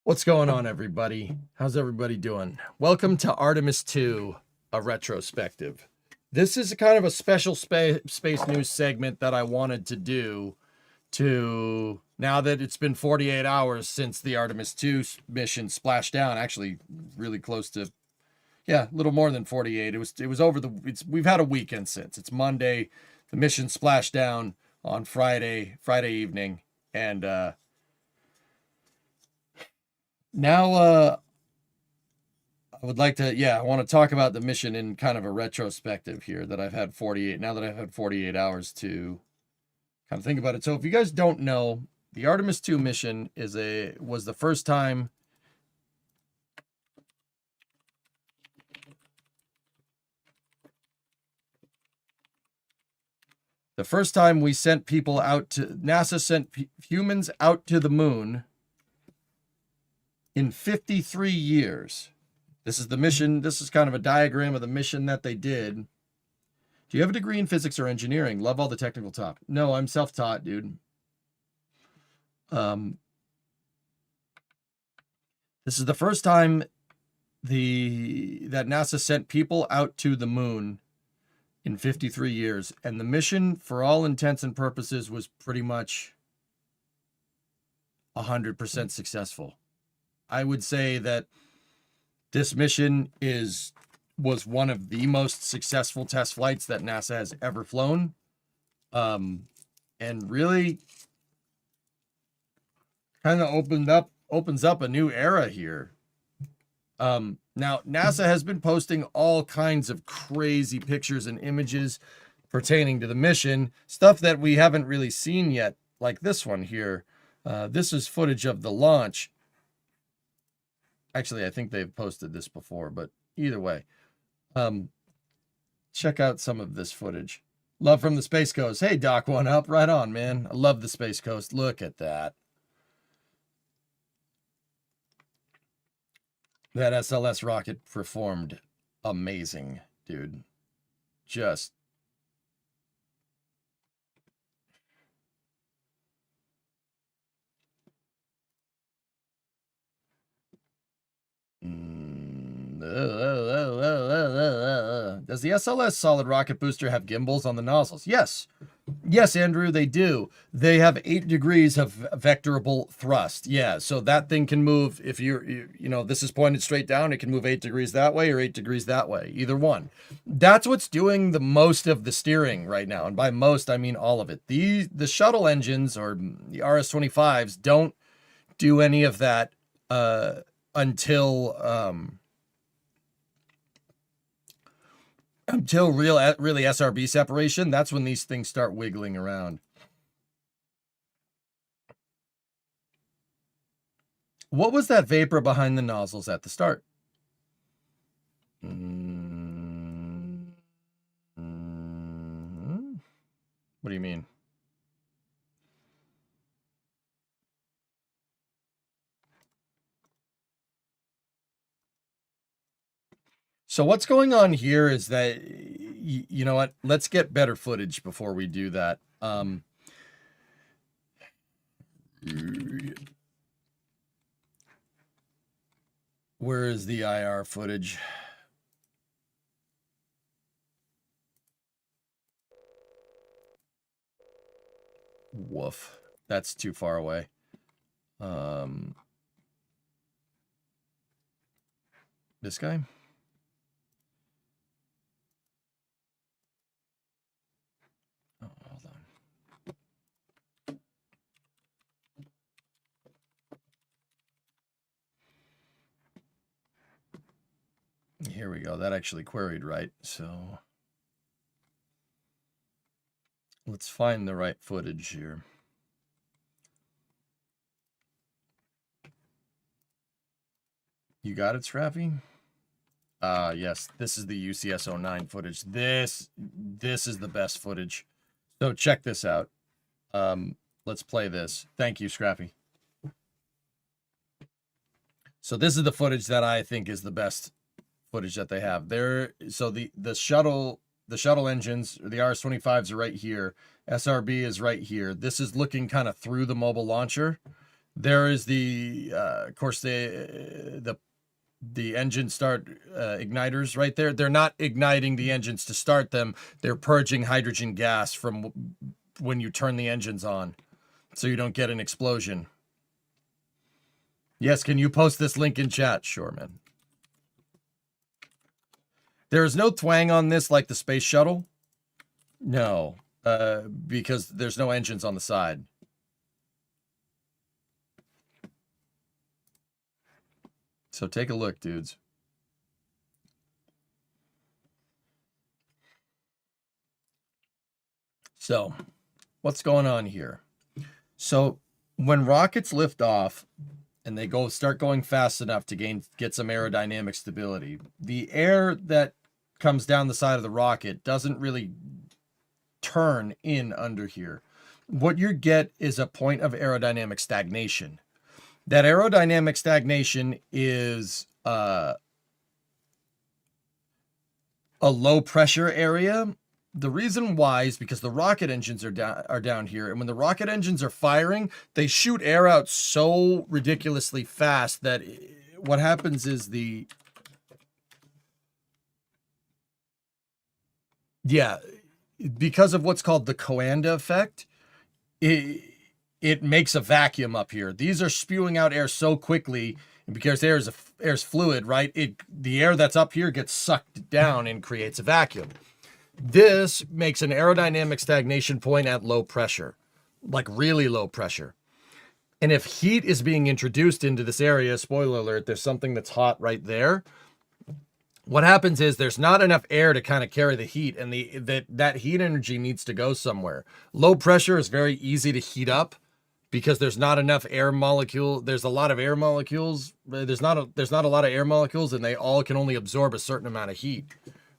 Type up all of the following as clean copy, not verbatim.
What's going on, everybody? How's everybody doing? Welcome to Artemis II, a retrospective. This is a kind of a special space news segment that I wanted to do now that it's been 48 hours since the Artemis II mission splashed down, actually really close to, a little more than 48. It was over we've had a weekend since. It's Monday. The mission splashed down on Friday evening, and now I would like to, I want to talk about the mission in kind of a retrospective here that I've had 48 hours to kind of think about it. So if you guys don't know, the Artemis II mission was the first time we sent people out to, NASA sent humans out to the moon in 53 years. This is the mission. This is kind of a diagram of the mission that they did. Do you have a degree in physics or engineering? Love all the technical talk. No, I'm self-taught, dude. This is the first time that NASA sent people out to the moon in 53 years. And the mission, for all intents and purposes, was pretty much 100% successful. I would say that this mission was one of the most successful test flights that NASA has ever flown. And really kind of opens up a new era here. Now, NASA has been posting all kinds of crazy pictures and images pertaining to the mission, stuff that we haven't really seen yet, like this one here. This is footage of the launch. Actually, I think they've posted this before, but either way, check out some of this footage. Love from the Space Coast. Hey, Doc, one up. Right on, man. I love the Space Coast. Look at that. That SLS rocket performed amazing, dude. Just Does the SLS solid rocket booster have gimbals on the nozzles? Yes. Yes, Andrew, they do. They have 8 degrees of vectorable thrust. Yeah, so that thing can move. If this is pointed straight down, it can move 8 degrees that way or 8 degrees that way, either one. That's what's doing the most of the steering right now. And by most, I mean all of it. The shuttle engines, or the RS-25s, don't do any of that until really SRB separation. That's when these things start wiggling around. What was that vapor behind the nozzles at the start? What do you mean? So what's going on here is that, you know what? Let's get better footage before we do that. Where is the IR footage? Woof. That's too far away. This guy? Oh, hold on. Here we go. That actually queried right. So let's find the right footage here. You got it, Scrappy? Yes, this is the UCS-09 footage. This is the best footage. So check this out. Let's play this. Thank you, Scrappy. So this is the footage that I think is the best footage that they have. So the shuttle engines, or the RS-25s, are right here. SRB is right here. This is looking kind of through the mobile launcher. There is the, of course, the engine start igniters right there. They're not igniting the engines to start them. They're purging hydrogen gas from when you turn the engines on, so you don't get an explosion. Yes, can you post this link in chat? Sure, man. There is no twang on this like the space shuttle. No, because there's no engines on the side. So take a look, dudes. So, what's going on here? So, when rockets lift off and they start going fast enough to get some aerodynamic stability, the air that comes down the side of the rocket doesn't really turn in under here. What you get is a point of aerodynamic stagnation. That aerodynamic stagnation is a low pressure area. The reason why is because the rocket engines are down here, and when the rocket engines are firing, they shoot air out so ridiculously fast that what happens is because of what's called the Coanda effect, it makes a vacuum up here. These are spewing out air so quickly, and because air's fluid, right? The air that's up here gets sucked down and creates a vacuum. This makes an aerodynamic stagnation point at low pressure, like really low pressure. And if heat is being introduced into this area, spoiler alert, there's something that's hot right there. What happens is there's not enough air to kind of carry the heat, and that heat energy needs to go somewhere. Low pressure is very easy to heat up because there's not enough air molecule. There's a lot of air molecules. There's not a lot of air molecules, and they all can only absorb a certain amount of heat,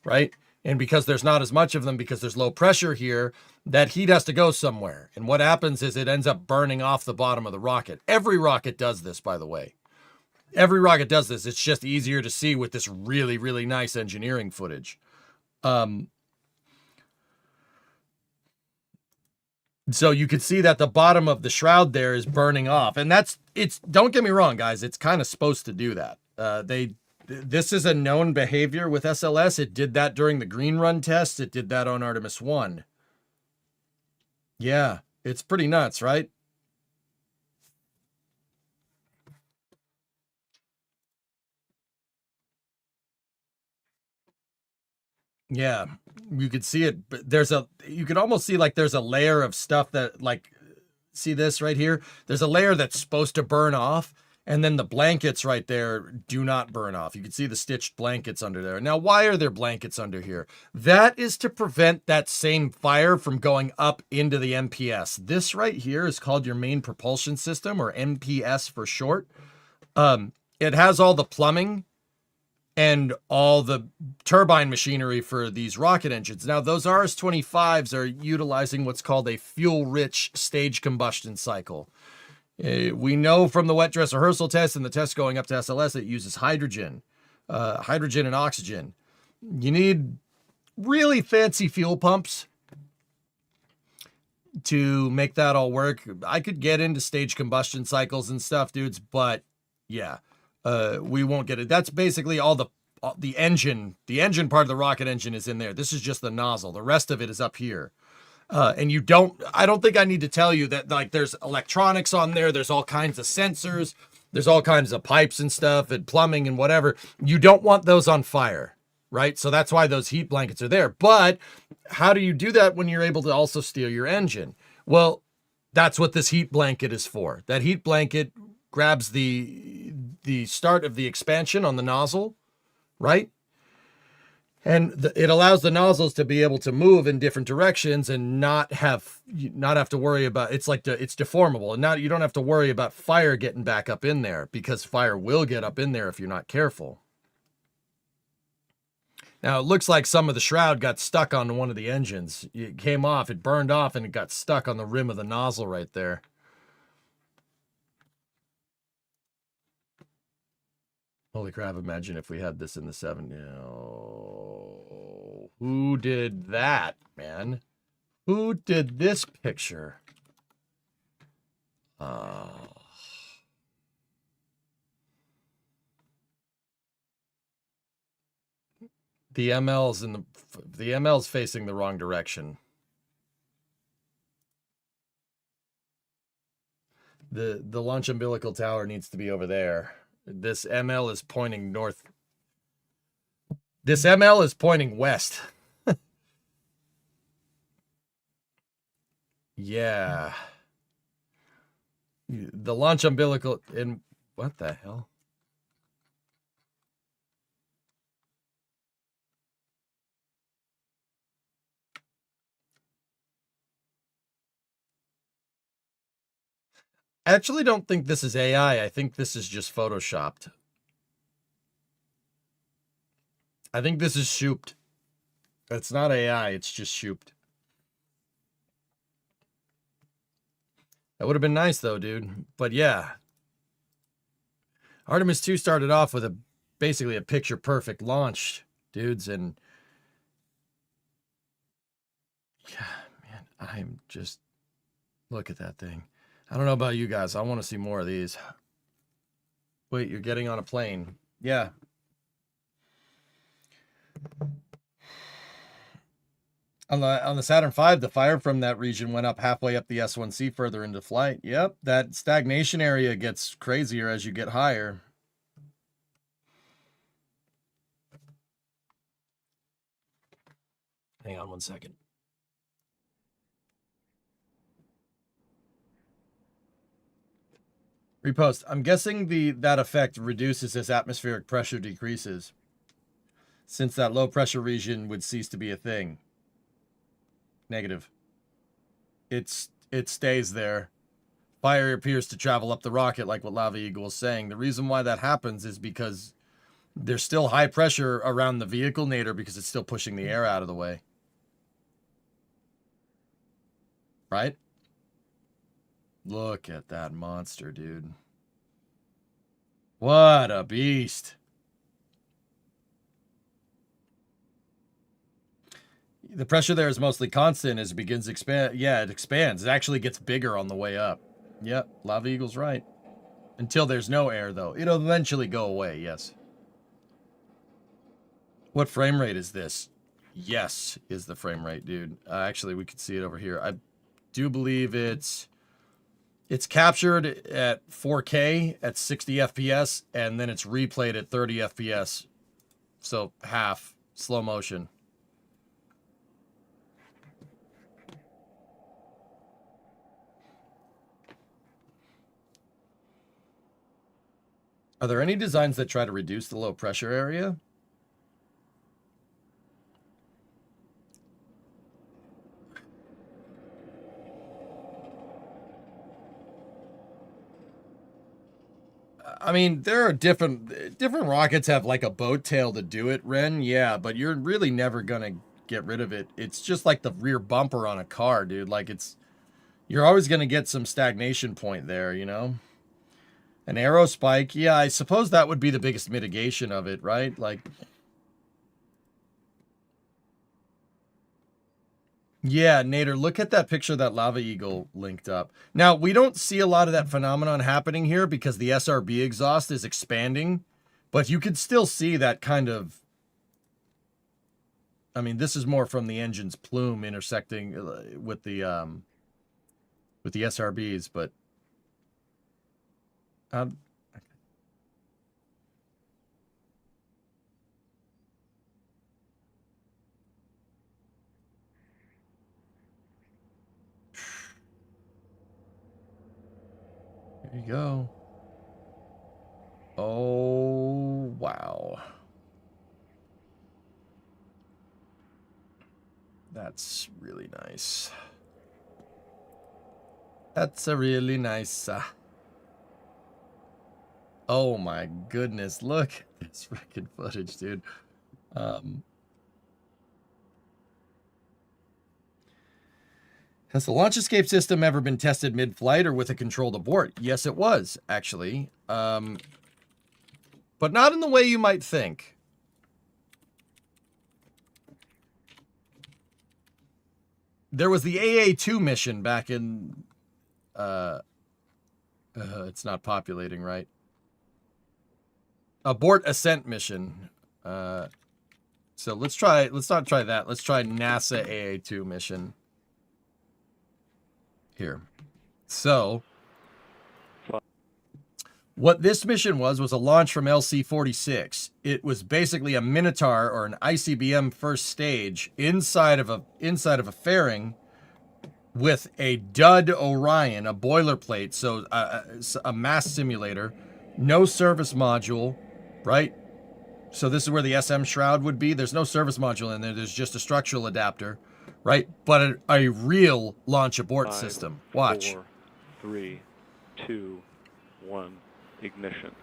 right? And because there's not as much of them, because there's low pressure here, that heat has to go somewhere. And what happens is it ends up burning off the bottom of the rocket. Every rocket does this, by the way. Every rocket does this. It's just easier to see with this really, really nice engineering footage. So you can see that the bottom of the shroud there is burning off. And don't get me wrong, guys, it's kind of supposed to do that. This is a known behavior with SLS. It did that during the green run test. It did that on Artemis 1. Yeah, it's pretty nuts, right? Yeah, you could see it, but you could almost see like there's a layer of stuff that, like, see this right here? There's a layer that's supposed to burn off, and then the blankets right there do not burn off. You can see the stitched blankets under there. Now, why are there blankets under here? That is to prevent that same fire from going up into the MPS. This right here is called your main propulsion system, or MPS for short. It has all the plumbing and all the turbine machinery for these rocket engines. Now, those RS-25s are utilizing what's called a fuel-rich stage combustion cycle. We know from the wet dress rehearsal test and the test going up to SLS that it uses hydrogen and oxygen. You need really fancy fuel pumps to make that all work. I could get into stage combustion cycles and stuff, dudes, but yeah, we won't get it. That's basically all the engine. The engine part of the rocket engine is in there. This is just the nozzle. The rest of it is up here. And I don't think I need to tell you that, like, there's electronics on there. There's all kinds of sensors. There's all kinds of pipes and stuff and plumbing and whatever. You don't want those on fire, right? So that's why those heat blankets are there. But how do you do that when you're able to also steer your engine? Well, that's what this heat blanket is for. That heat blanket grabs the start of the expansion on the nozzle, right? And it allows the nozzles to be able to move in different directions and not have to worry about, it's deformable. And you don't have to worry about fire getting back up in there, because fire will get up in there if you're not careful. Now, it looks like some of the shroud got stuck on one of the engines. It came off, it burned off, and it got stuck on the rim of the nozzle right there. Holy crap, imagine if we had this in the 70s. Oh, who did that, man? Who did this picture? The ML's facing the wrong direction. The launch umbilical tower needs to be over there. This ML is pointing north. This ML is pointing west. Yeah. The launch umbilical in what the hell? I actually don't think this is AI. I think this is just photoshopped. I think this is shooped. It's not AI, it's just shooped. That would have been nice though, dude. But yeah. Artemis II started off with basically a picture perfect launch, dudes, and yeah, man, I'm just look at that thing. I don't know about you guys. I want to see more of these. Wait, you're getting on a plane. Yeah. On the Saturn V, the fire from that region went up halfway up the S1C further into flight. Yep, that stagnation area gets crazier as you get higher. Hang on one second. Repost. I'm guessing that effect reduces as atmospheric pressure decreases, since that low pressure region would cease to be a thing. Negative. It stays there. Fire appears to travel up the rocket, like what Lava Eagle was saying. The reason why that happens is because there's still high pressure around the vehicle nadir because it's still pushing the air out of the way. Right? Look at that monster, dude. What a beast. The pressure there is mostly constant as it begins to expand. Yeah, it expands. It actually gets bigger on the way up. Yep, Lava Eagle's right. Until there's no air, though. It'll eventually go away, yes. What frame rate is this? Yes, is the frame rate, dude. Actually, we can see it over here. I do believe it's captured at 4K at 60 FPS, and then it's replayed at 30 FPS. So half slow motion. Are there any designs that try to reduce the low pressure area? I mean, there are different rockets have like a boat tail to do it, Ren. Yeah, but you're really never gonna get rid of it. It's just like the rear bumper on a car, dude. Like you're always gonna get some stagnation point there, you know? An aero spike, yeah, I suppose that would be the biggest mitigation of it, right? Like, yeah, Nader, look at that picture that Lava Eagle linked up. Now, we don't see a lot of that phenomenon happening here because the SRB exhaust is expanding, but you could still see that kind of... I mean, this is more from the engine's plume intersecting with the SRBs, but... There you go. Oh, wow. That's really nice. That's a really nice... Oh my goodness, look at this freaking footage, dude. Has the launch escape system ever been tested mid-flight or with a controlled abort? Yes, it was, actually. But not in the way you might think. There was the AA2 mission back in... it's not populating, right? Abort ascent mission. So let's not try that. Let's try NASA AA2 mission. Here. So what this mission was a launch from LC-46. It was basically a Minotaur or an ICBM first stage inside of a fairing with a dud Orion, a boilerplate, so a mass simulator, no service module, right? So this is where the SM shroud would be. There's no service module in there. There's just a structural adapter, right? But a real launch abort system. Watch. 4, 3, 2, 1, ignition.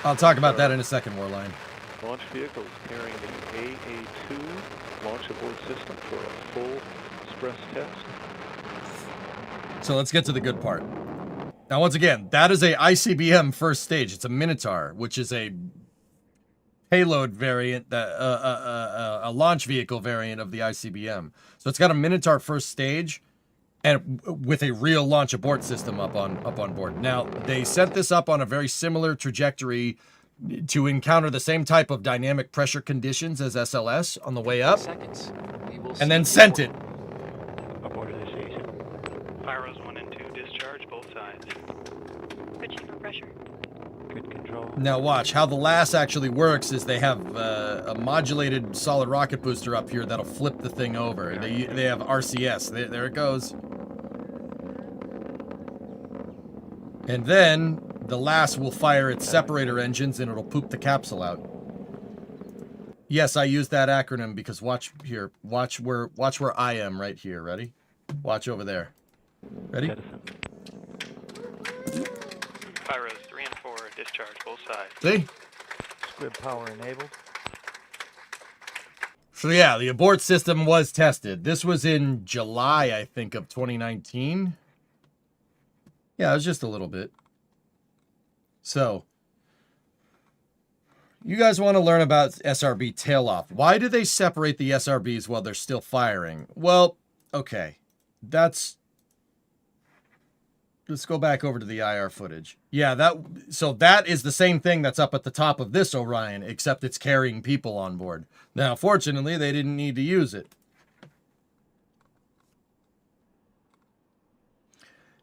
I'll talk about that in a second, Warline. Launch vehicle is carrying the AA2 launch abort system for a full express test. So let's get to the good part. Now, once again, that is a ICBM first stage. It's a Minotaur, which is a payload variant, a launch vehicle variant of the ICBM. So it's got a Minotaur first stage, and with a real launch abort system up on board. Now, they set this up on a very similar trajectory to encounter the same type of dynamic pressure conditions as SLS on the way up, and then sent it. Abort initiation. Pyros 1 and 2 discharge both sides. Good chamber pressure. Good control. Now watch, how the LAS actually works is they have a modulated solid rocket booster up here that'll flip the thing over. They have RCS. There it goes. And then the LAS will fire its separator engines and it'll poop the capsule out. Yes, I use that acronym because watch here. Watch where I am right here. Ready? Watch over there. Ready? Pyros 3 and 4 discharge both sides. See? Squib power enabled. So yeah, the abort system was tested. This was in July, I think, of 2019. Yeah, it was just a little bit. So, you guys want to learn about SRB tail off. Why do they separate the SRBs while they're still firing? Well, okay. Let's go back over to the IR footage. Yeah, that is the same thing that's up at the top of this Orion, except it's carrying people on board. Now, fortunately, they didn't need to use it.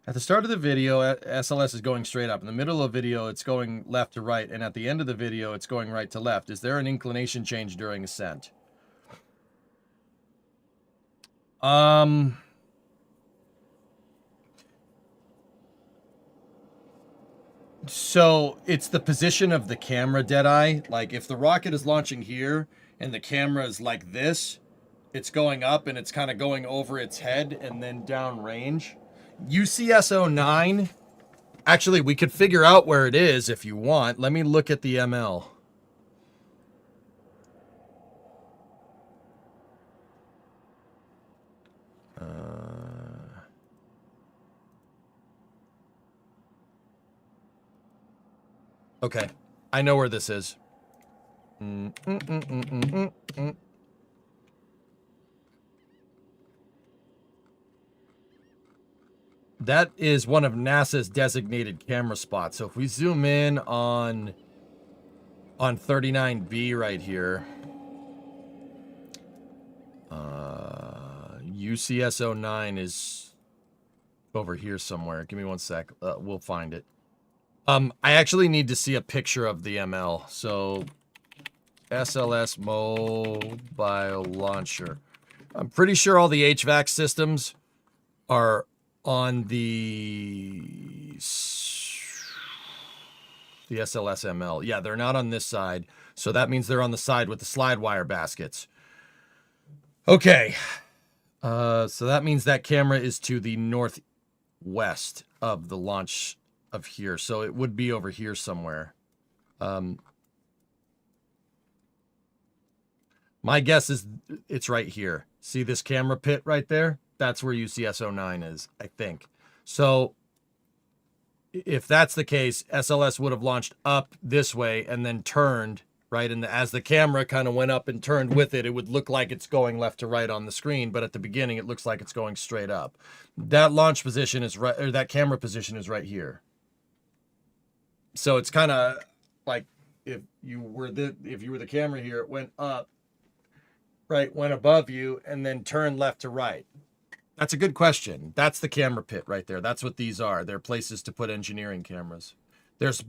At the start of the video, SLS is going straight up. In the middle of the video, it's going left to right. And at the end of the video, it's going right to left. Is there an inclination change during ascent? So it's the position of the camera, Deadeye. Like if the rocket is launching here and the camera is like this, it's going up and it's kind of going over its head and then down range. UCS09, actually, we could figure out where it is if you want. Let me look at the ML. Okay, I know where this is. That is one of NASA's designated camera spots. So if we zoom in on 39B right here, UCS09 is over here somewhere. Give me one sec. We'll find it. I actually need to see a picture of the ML. So SLS mobile launcher. I'm pretty sure all the HVAC systems are on the SLS ML. Yeah, they're not on this side. So that means they're on the side with the slide wire baskets. Okay. So that means that camera is to the northwest of the launch of here. So it would be over here somewhere. My guess is it's right here. See this camera pit right there? That's where UCS09 is, I think. So if that's the case, SLS would have launched up this way and then turned, right? And as the camera kind of went up and turned with it, it would look like it's going left to right on the screen. But at the beginning, it looks like it's going straight up. That launch position is right, or that camera position is right here. So it's kind of like if you were the camera here, it went up, right, went above you, and then turned left to right. That's a good question. That's the camera pit right there. That's what these are. They're places to put engineering cameras. There's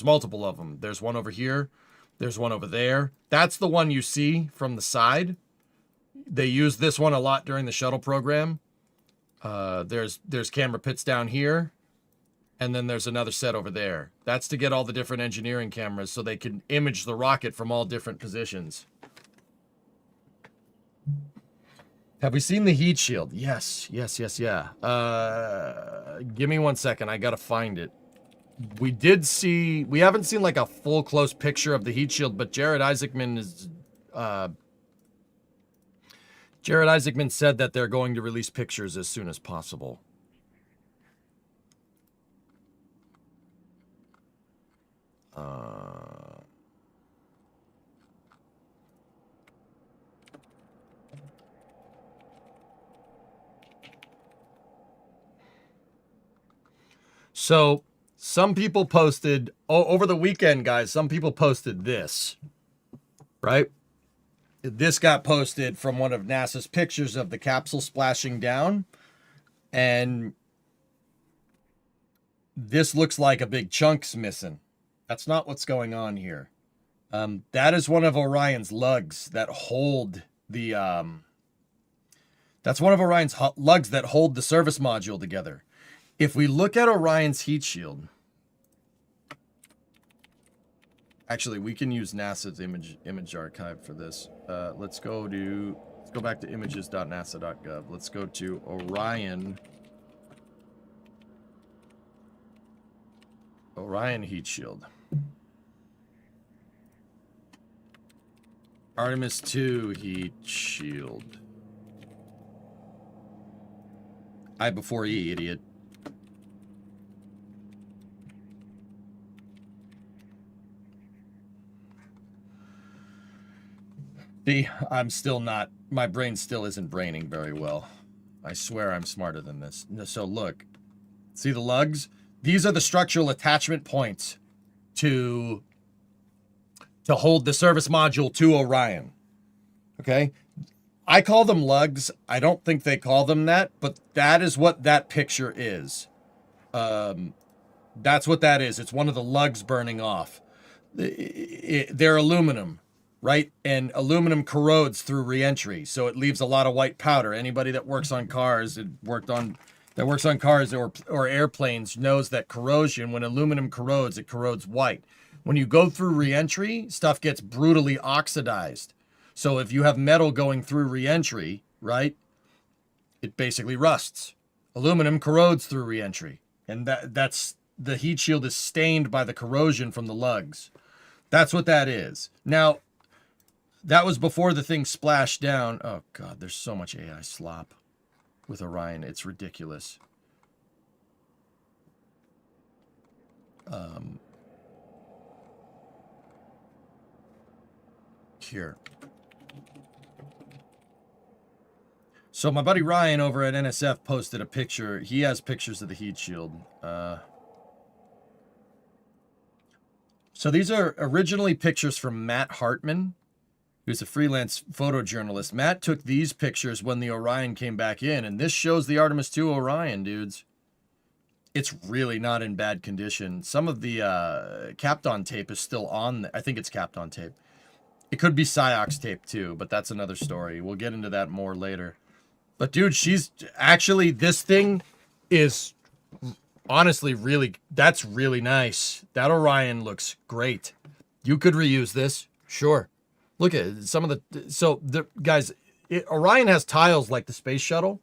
multiple of them. There's one over here. There's one over there. That's the one you see from the side. They use this one a lot during the shuttle program. There's camera pits down here. And then there's another set over there. That's to get all the different engineering cameras so they can image the rocket from all different positions. Have we seen the heat shield? Yes. Yeah. Give me 1 second. I gotta find it. We haven't seen like a full close picture of the heat shield, but Jared Isaacman said that they're going to release pictures as soon as possible. So some people posted over the weekend, guys, some people posted this, right? This got posted from one of NASA's pictures of the capsule splashing down. And this looks like a big chunk's missing. That's not what's going on here. That is one of Orion's lugs that hold the, that's one of Orion's lugs that hold the service module together. If we look at Orion's heat shield, actually, we can use NASA's image archive for this. Let's go back to images.nasa.gov. Let's go to Orion heat shield. Artemis II heat shield. I before E, idiot. See, I'm still not, my brain still isn't braining very well. I swear I'm smarter than this. So look, see the lugs? These are the structural attachment points to hold the service module to Orion. Okay? I call them lugs. I don't think they call them that, but that is what that picture is. That's what that is. It's one of the lugs burning off. They're aluminum, right? And aluminum corrodes through reentry, so it leaves a lot of white powder. Anybody that works on cars, or airplanes knows that corrosion, when aluminum corrodes, it corrodes white. When you go through reentry, stuff gets brutally oxidized. So if you have metal going through reentry, right, it basically rusts. Aluminum corrodes through reentry, and that's the heat shield is stained by the corrosion from the lugs. That's what that is. Now, that was before the thing splashed down. Oh God, there's so much AI slop with Orion. It's ridiculous. Here. So my buddy Ryan over at NSF posted a picture. He has pictures of the heat shield. So these are originally pictures from Matt Hartman, who's a freelance photojournalist. Matt took these pictures when the Orion came back in, and this shows the Artemis II Orion, dudes. It's really not in bad condition. Some of the Kapton tape is still on. I think it's Kapton tape. It could be Cyox tape too, but that's another story. We'll get into that more later. But dude, this thing is honestly that's really nice. That Orion looks great. You could reuse this, sure. Look at some of the, guys, Orion has tiles like the space shuttle,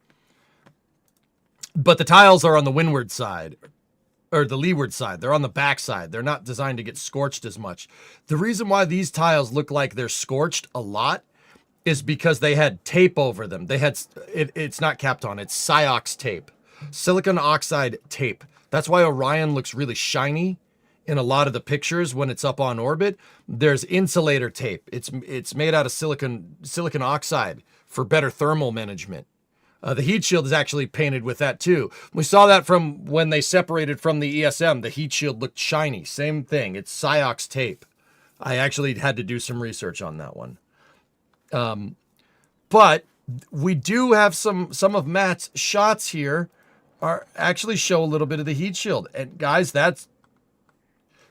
but the tiles are on the windward side, or the leeward side. They're on the back side. They're not designed to get scorched as much. The reason why these tiles look like they're scorched a lot is because they had tape over them. They had, it's not Kapton, it's Cyox tape. Silicon oxide tape. That's why Orion looks really shiny in a lot of the pictures when it's up on orbit. There's insulator tape. It's made out of silicon oxide for better thermal management. The heat shield is actually painted with that too. We saw that from when they separated from the ESM. The heat shield looked shiny. Same thing. It's Cyox tape. I actually had to do some research on that one. But we do have some of Matt's shots here are actually show a little bit of the heat shield. And guys,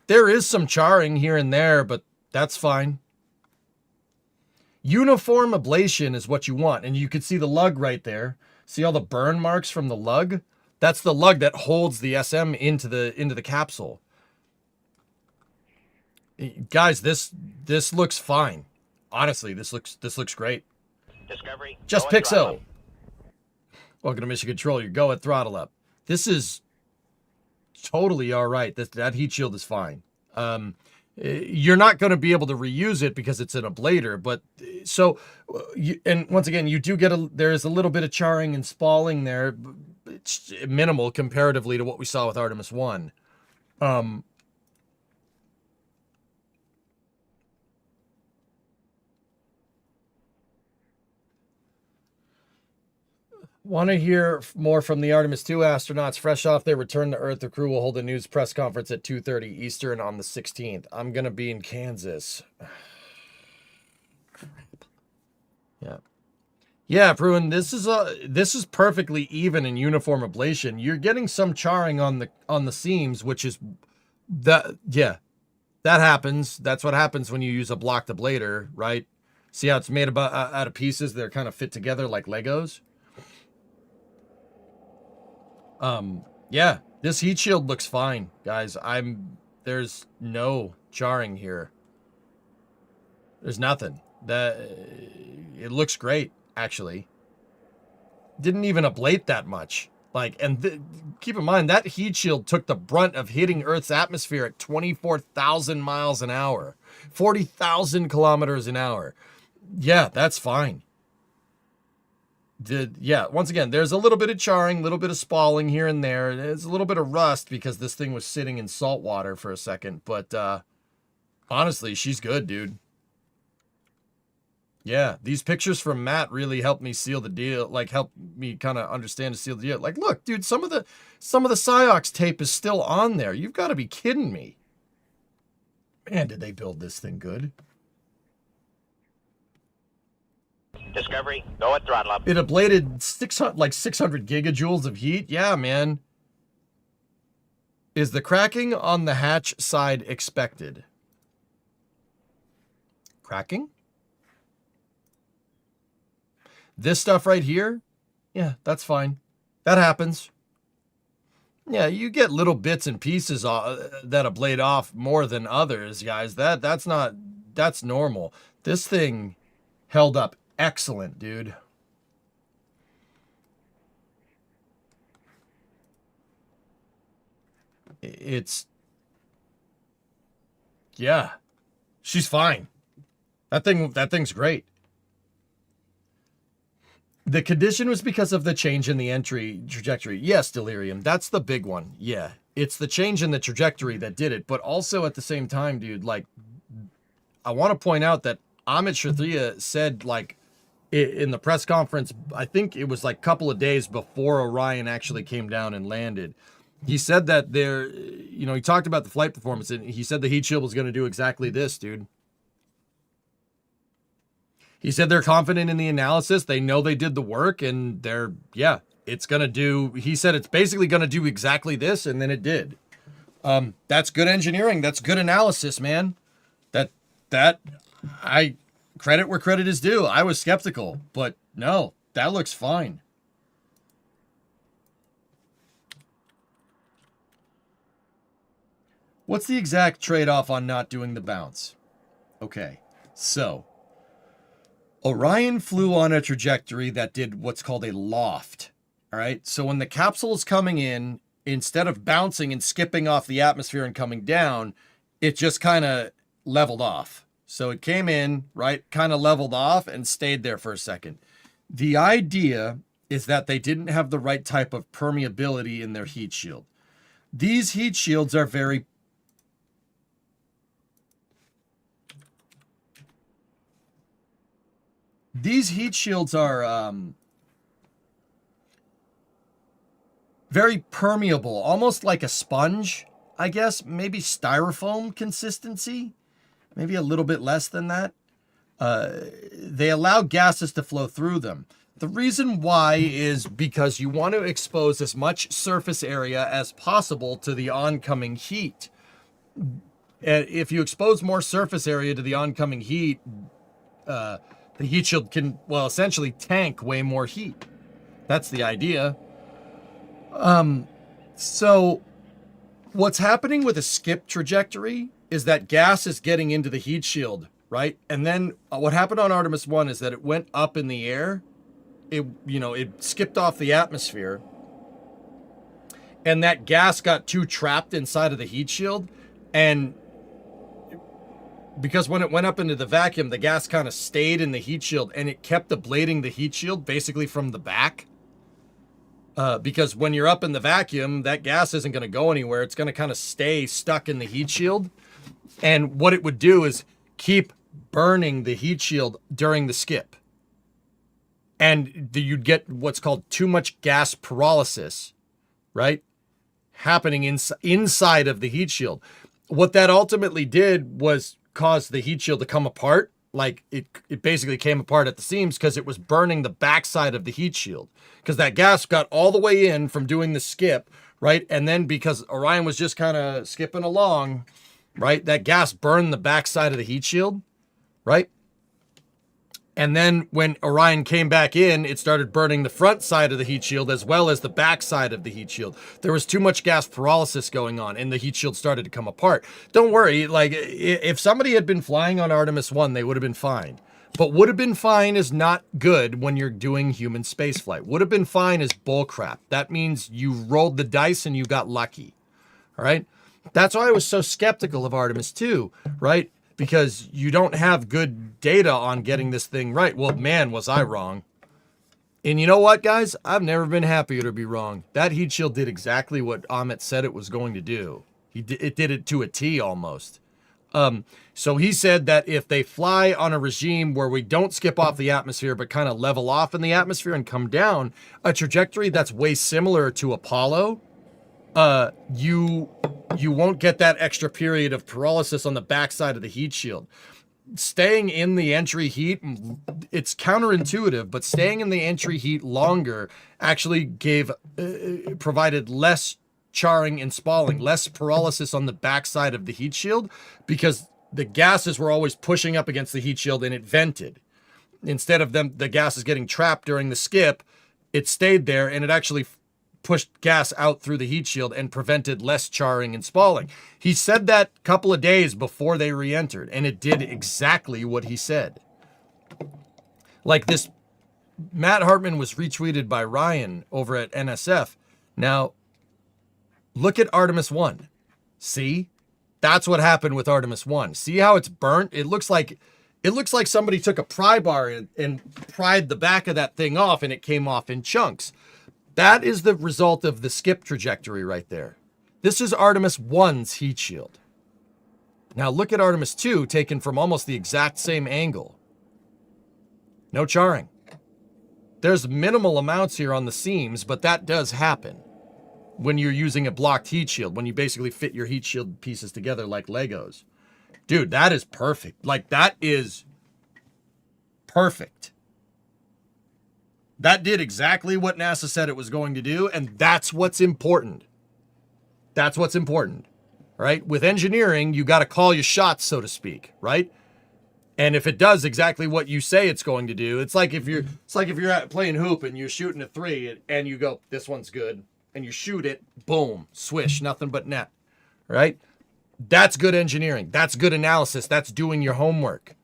there is some charring here and there, but that's fine. Uniform ablation is what you want. And you can see the lug right there. See all the burn marks from the lug? That's the lug that holds the SM into the capsule. Guys, this looks fine. Honestly, this looks great. Discovery. Just Pixo. Welcome to Mission Control. You go at throttle up. This is totally all right. That heat shield is fine. You're not going to be able to reuse it because it's an ablator, but so and once again, you do get there is a little bit of charring and spalling there. It's minimal comparatively to what we saw with Artemis I. Want to hear more from the Artemis II astronauts fresh off their return to Earth? The crew will hold a news press conference at 2:30 Eastern on the 16th. I'm going to be in Kansas. Yeah. Yeah, Pruin, this is perfectly even in uniform ablation. You're getting some charring on the seams, which is that happens. That's what happens when you use a blocked ablator, right? See how it's made out of pieces that are kind of fit together like Legos? Yeah, this heat shield looks fine, guys. There's no charring here. There's nothing. It looks great, actually. Didn't even ablate that much. Like, and keep in mind, that heat shield took the brunt of hitting Earth's atmosphere at 24,000 miles an hour, 40,000 kilometers an hour. Yeah, that's fine. Once again, there's a little bit of charring, a little bit of spalling here and there. There's a little bit of rust because this thing was sitting in salt water for a second. But honestly, she's good, dude. Yeah, these pictures from Matt really helped me seal the deal. Like, helped me kind of understand to seal the deal. Like, look, dude, some of the Psyox tape is still on there. You've got to be kidding me. Man, did they build this thing good? Discovery, go at throttle up. It ablated 600 gigajoules of heat. Yeah, man. Is the cracking on the hatch side expected? Cracking? This stuff right here? Yeah, that's fine. That happens. Yeah, you get little bits and pieces that ablate off more than others, guys. That's normal. This thing held up excellent, dude. Yeah. She's fine. That thing's great. The condition was because of the change in the entry trajectory. Yes, Delirium. That's the big one. Yeah. It's the change in the trajectory that did it. But also at the same time, dude, like, I want to point out that Amit Kshatriya said, like, in the press conference, I think it was like a couple of days before Orion actually came down and landed. He said that he talked about the flight performance, and he said the heat shield was going to do exactly this, dude. He said they're confident in the analysis. They know they did the work, and it's going to do, he said it's basically going to do exactly this, and then it did. That's good engineering. That's good analysis, man. I credit where credit is due. I was skeptical, but no, that looks fine. What's the exact trade-off on not doing the bounce? Okay, so Orion flew on a trajectory that did what's called a loft. All right, so when the capsule is coming in, instead of bouncing and skipping off the atmosphere and coming down, it just kind of leveled off. So it came in, right, kind of leveled off and stayed there for a second. The idea is that they didn't have the right type of permeability in their heat shield. These heat shields are very very permeable, almost like a sponge, I guess, maybe styrofoam consistency. maybe a little bit less than that. They allow gases to flow through them. The reason why is because you want to expose as much surface area as possible to the oncoming heat. And if you expose more surface area to the oncoming heat, the heat shield can, well, essentially tank way more heat. That's the idea. So what's happening with a skip trajectory is that gas is getting into the heat shield, right? And then what happened on Artemis 1 is that it went up in the air. It skipped off the atmosphere. And that gas got too trapped inside of the heat shield. And because when it went up into the vacuum, the gas kind of stayed in the heat shield and it kept ablating the heat shield basically from the back. Because when you're up in the vacuum, that gas isn't going to go anywhere. It's going to kind of stay stuck in the heat shield. And what it would do is keep burning the heat shield during the skip. And you'd get what's called too much gas pyrolysis, right? Happening inside of the heat shield. What that ultimately did was cause the heat shield to come apart. Like it basically came apart at the seams because it was burning the backside of the heat shield. Because that gas got all the way in from doing the skip, right? And then because Orion was just kind of skipping along, right? That gas burned the backside of the heat shield, right? And then when Orion came back in, it started burning the front side of the heat shield as well as the back side of the heat shield. There was too much gas pyrolysis going on and the heat shield started to come apart. Don't worry, like if somebody had been flying on Artemis 1, they would have been fine. But would have been fine is not good when you're doing human spaceflight. Would have been fine is bullcrap. That means you rolled the dice and you got lucky. All right? That's why I was so skeptical of Artemis 2, right? Because you don't have good data on getting this thing right. Well, man, was I wrong. And you know what, guys? I've never been happier to be wrong. That heat shield did exactly what Amit said it was going to do. It did it to a T almost. So he said that if they fly on a regime where we don't skip off the atmosphere, but kind of level off in the atmosphere and come down, a trajectory that's way similar to Apollo, you won't get that extra period of pyrolysis on the backside of the heat shield. Staying in the entry heat, it's counterintuitive, but staying in the entry heat longer actually provided less charring and spalling, less pyrolysis on the backside of the heat shield because the gases were always pushing up against the heat shield and it vented. Instead of the gases getting trapped during the skip, it stayed there and it actually pushed gas out through the heat shield and prevented less charring and spalling. He said that a couple of days before they re-entered, and it did exactly what he said. Like this, Matt Hartman was retweeted by Ryan over at NSF. Now, look at Artemis 1. See? That's what happened with Artemis 1. See how it's burnt? It looks like somebody took a pry bar and pried the back of that thing off and it came off in chunks. That is the result of the skip trajectory right there. This is Artemis 1's heat shield. Now look at Artemis 2 taken from almost the exact same angle. No charring. There's minimal amounts here on the seams, but that does happen when you're using a blocked heat shield, when you basically fit your heat shield pieces together like Legos. Dude, that is perfect. Like, that is perfect. That did exactly what NASA said it was going to do, and that's what's important. That's what's important, right? With engineering, you got to call your shots, so to speak, right? And if it does exactly what you say it's going to do, it's like if you're playing hoop and you're shooting a three and you go, this one's good, and you shoot it, boom, swish, nothing but net, right? That's good engineering. That's good analysis. That's doing your homework.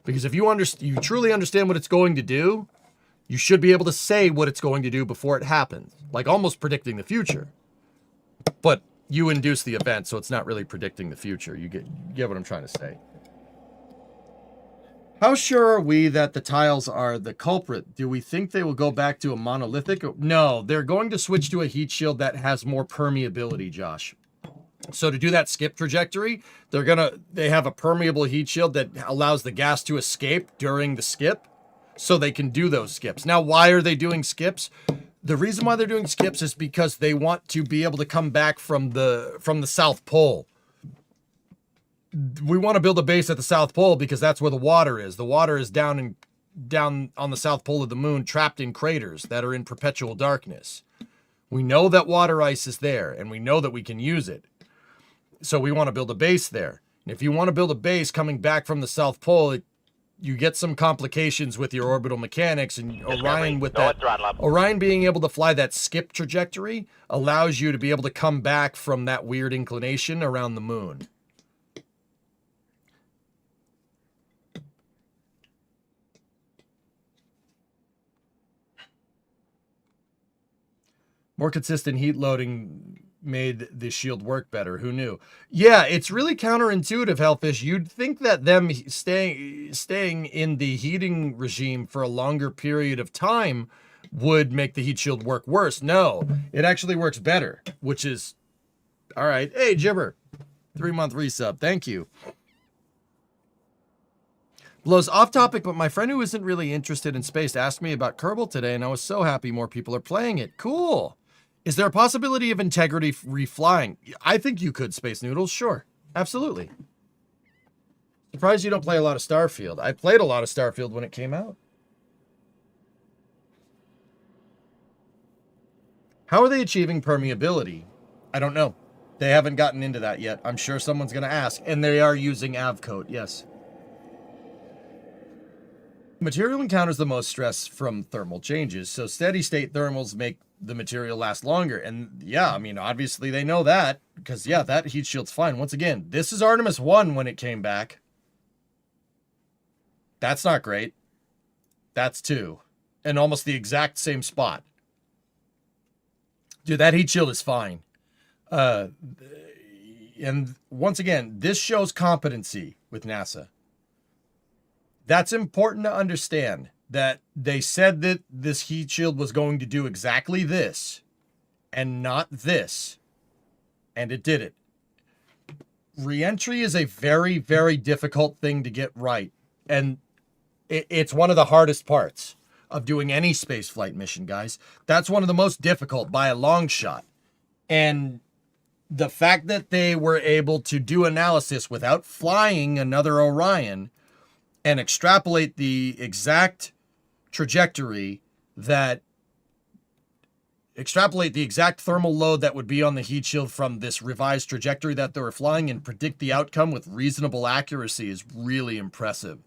Because if you truly understand what it's going to do, you should be able to say what it's going to do before it happens, like almost predicting the future. But you induce the event, so it's not really predicting the future. You get what I'm trying to say. How sure are we that the tiles are the culprit? Do we think they will go back to a monolithic? No, they're going to switch to a heat shield that has more permeability, Josh. So to do that skip trajectory, they have a permeable heat shield that allows the gas to escape during the skip, so they can do those skips. Now, why are they doing skips? The reason why they're doing skips is because they want to be able to come back from the South Pole. we want to build a base at the South Pole because that's where the water is. The water is down on the South Pole of the moon, trapped in craters that are in perpetual darkness. We know that water ice is there, and we know that we can use it. So we want to build a base there. And if you want to build a base coming back from the South Pole, you get some complications with your orbital mechanics, and Orion with that. Orion being able to fly that skip trajectory allows you to be able to come back from that weird inclination around the moon. More consistent heat loading made the shield work better. Who knew? Yeah, it's really counterintuitive, Hellfish. You'd think that them staying in the heating regime for a longer period of time would make the heat shield work worse. No, it actually works better, which is all right. Hey, Jibber, 3-month resub. Thank you. Blows off topic, but my friend who isn't really interested in space asked me about Kerbal today, and I was so happy more people are playing it. Cool. Is there a possibility of integrity reflying? I think you could, Space Noodles. Sure. Absolutely. Surprised you don't play a lot of Starfield. I played a lot of Starfield when it came out. How are they achieving permeability? I don't know. They haven't gotten into that yet. I'm sure someone's going to ask. And they are using Avcoat, yes. Material encounters the most stress from thermal changes, so steady state thermals make the material last longer. And yeah, I mean, obviously they know that, because yeah, that heat shield's fine. Once again, this is Artemis 1 when it came back. That's not great. That's 2. And almost the exact same spot. Dude, that heat shield is fine. And once again, this shows competency with NASA. That's important to understand, that they said that this heat shield was going to do exactly this and not this. And it did it. Re-entry is a very, very difficult thing to get right. And it's one of the hardest parts of doing any spaceflight mission, guys. That's one of the most difficult by a long shot. And the fact that they were able to do analysis without flying another Orion and extrapolate the exact trajectory extrapolate the exact thermal load that would be on the heat shield from this revised trajectory that they were flying and predict the outcome with reasonable accuracy is really impressive.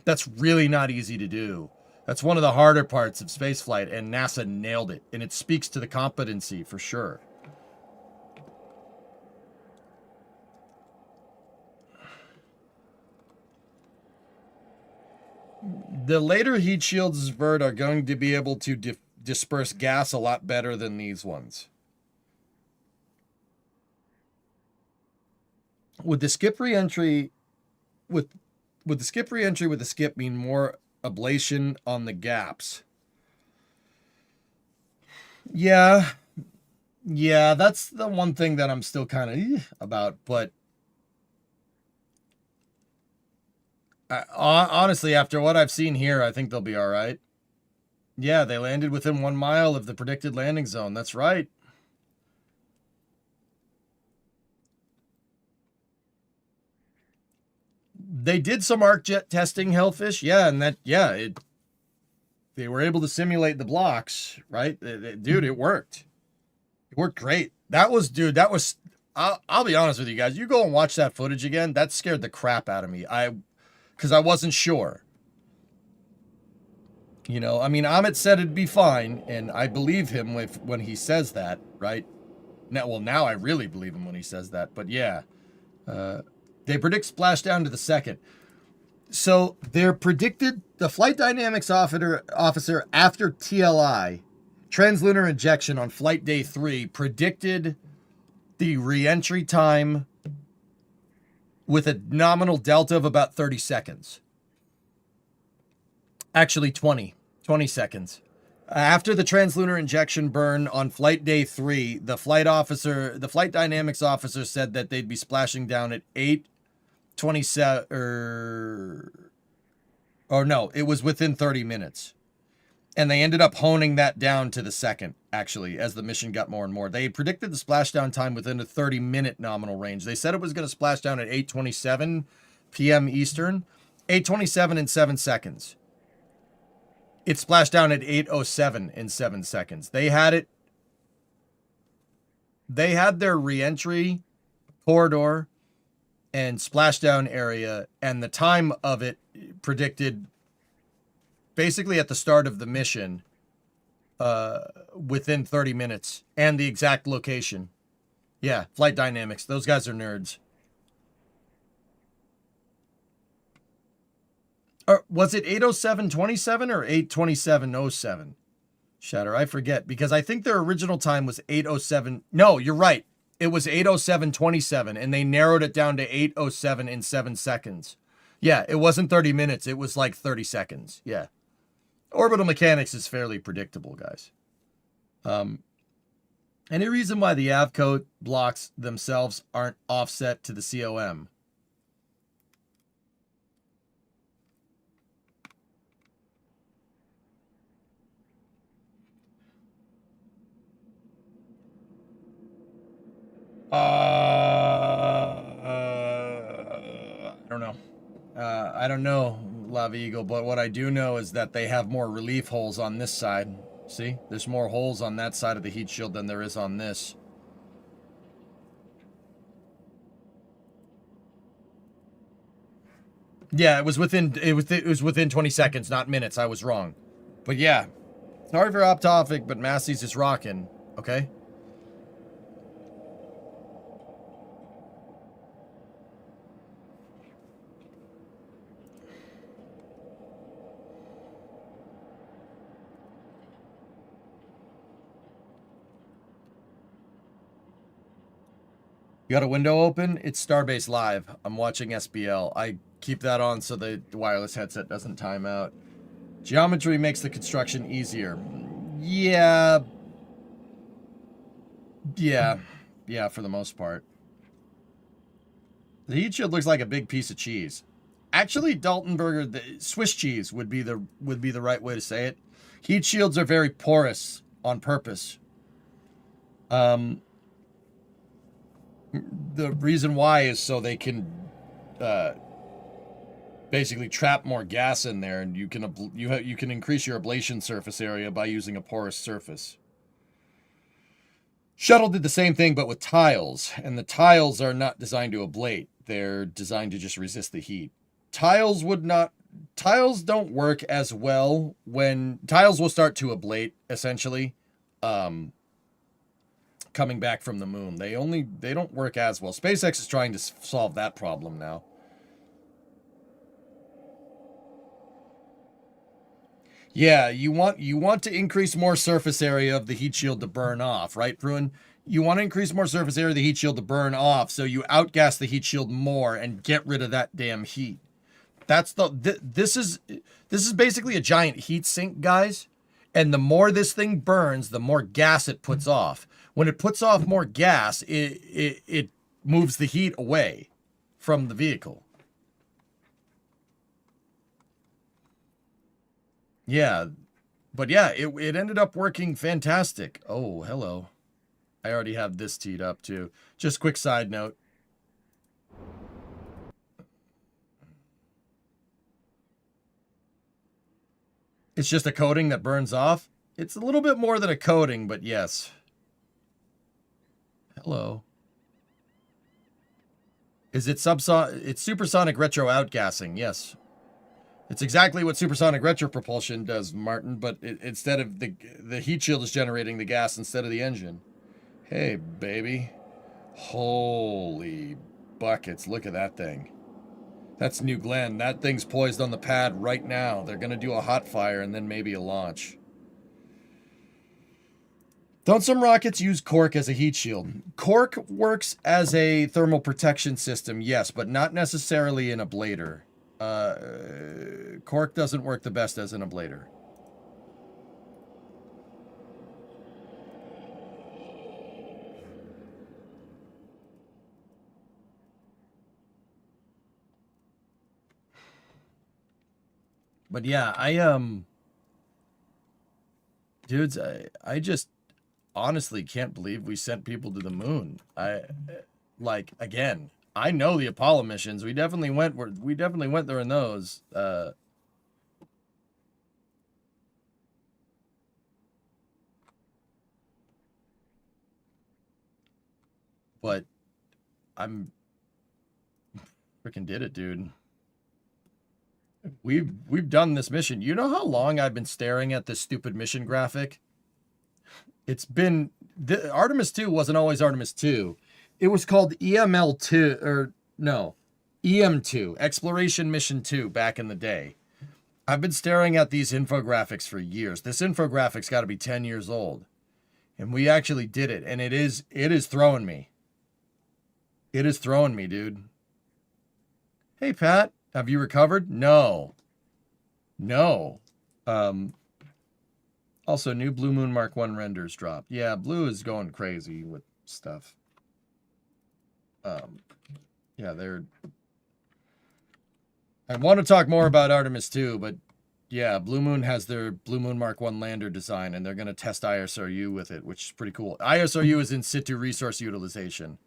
That's really not easy to do. That's one of the harder parts of spaceflight, and NASA nailed it. And it speaks to the competency for sure. The later heat shields, Vert, are going to be able to disperse gas a lot better than these ones. Would the skip re-entry with the skip mean more ablation on the gaps? Yeah, that's the one thing that I'm still kind of about, but honestly, after what I've seen here, I think they'll be all right. Yeah, they landed within 1 mile of the predicted landing zone. That's right. They did some arc jet testing, Hellfish. Yeah, and they were able to simulate the blocks, right? Dude, it worked. It worked great. I'll be honest with you guys. You go and watch that footage again. That scared the crap out of me. Because I wasn't sure. You know, I mean, Amit said it'd be fine, and I believe him when he says that, right? Now I really believe him when he says that, but yeah. They predict splashdown to the second. So they're predicted, the flight dynamics officer after TLI, translunar injection on flight day 3, predicted the re-entry time with a nominal delta of about 30 seconds. Actually, 20 seconds. After the translunar injection burn on flight day 3, the flight dynamics officer said that they'd be splashing down at 8:27, it was within 30 minutes. And they ended up honing that down to the second, actually, as the mission got more and more. They predicted the splashdown time within a 30-minute nominal range. They said it was going to splash down at 8:27 p.m. Eastern, 8:27 in 7 seconds. It splashed down at 8:07 in 7 seconds. They had their reentry corridor and splashdown area, and the time of it predicted basically at the start of the mission, within 30 minutes, and the exact location. Yeah, flight dynamics. Those guys are nerds. Or was it 8:07:27 or 8:27:07? Shatter, I forget, because I think their original time was 8:07. No, you're right. It was 8:07:27, and they narrowed it down to 8:07 in 7 seconds. Yeah, it wasn't 30 minutes. It was like 30 seconds. Yeah. Orbital mechanics is fairly predictable, guys. Any reason why the AVCO blocks themselves aren't offset to the COM? I don't know. I don't know, Lava Eagle, but what I do know is that they have more relief holes on this side. See? There's more holes on that side of the heat shield than there is on this. Yeah, it was within 20 seconds, not minutes. I was wrong. But yeah. Sorry for off topic, but Massey's is rocking. Okay? You got a window open? It's Starbase Live. I'm watching SBL. I keep that on so the wireless headset doesn't time out. Geometry makes the construction easier. Yeah. Yeah, for the most part. The heat shield looks like a big piece of cheese. Actually, Daltonburger, the Swiss cheese would be the right way to say it. Heat shields are very porous on purpose. The reason why is so they can basically trap more gas in there, and you can increase your ablation surface area by using a porous surface. Shuttle did the same thing, but with tiles, and the tiles are not designed to ablate. They're designed to just resist the heat. Tiles don't work as well when tiles will start to ablate, essentially. Coming back from the moon. They don't work as well. SpaceX is trying to solve that problem now. Yeah, you want to increase more surface area of the heat shield to burn off, right, Bruin? You want to increase more surface area of the heat shield to burn off, so you outgas the heat shield more and get rid of that damn heat. This is basically a giant heat sink, guys. And the more this thing burns, the more gas it puts off. When it puts off more gas, it moves the heat away from the vehicle. Yeah, but yeah, it ended up working fantastic. Oh, hello. I already have this teed up too. Just quick side note. It's just a coating that burns off. It's a little bit more than a coating, but yes. Hello. Is it it's supersonic retro outgassing? Yes. It's exactly what supersonic retro propulsion does, Martin, but instead of the heat shield is generating the gas instead of the engine. Hey, baby. Holy buckets, look at that thing. That's New Glenn. That thing's poised on the pad right now. They're going to do a hot fire and then maybe a launch. Don't some rockets use cork as a heat shield? Cork works as a thermal protection system, yes, but not necessarily an ablator. Cork doesn't work the best as an ablator. But yeah, Dudes, I just honestly can't believe we sent people to the moon. Like, again, I know the Apollo missions. We definitely went there in those. But I'm freaking did it, dude. We've done this mission. You know how long I've been staring at this stupid mission graphic? It's been Artemis 2 wasn't always Artemis 2. It was called EML2 or no, EM2, Exploration Mission 2 back in the day. I've been staring at these infographics for years. This infographic's got to be 10 years old. And we actually did it, and it is throwing me. It is throwing me, dude. Hey, Pat, have you recovered? No. No. Also, new Blue Moon Mark 1 renders dropped. Yeah, Blue is going crazy with stuff. Yeah, I want to talk more about Artemis 2, but yeah, Blue Moon has their Blue Moon Mark 1 lander design, and they're going to test ISRU with it, which is pretty cool. ISRU is in situ resource utilization.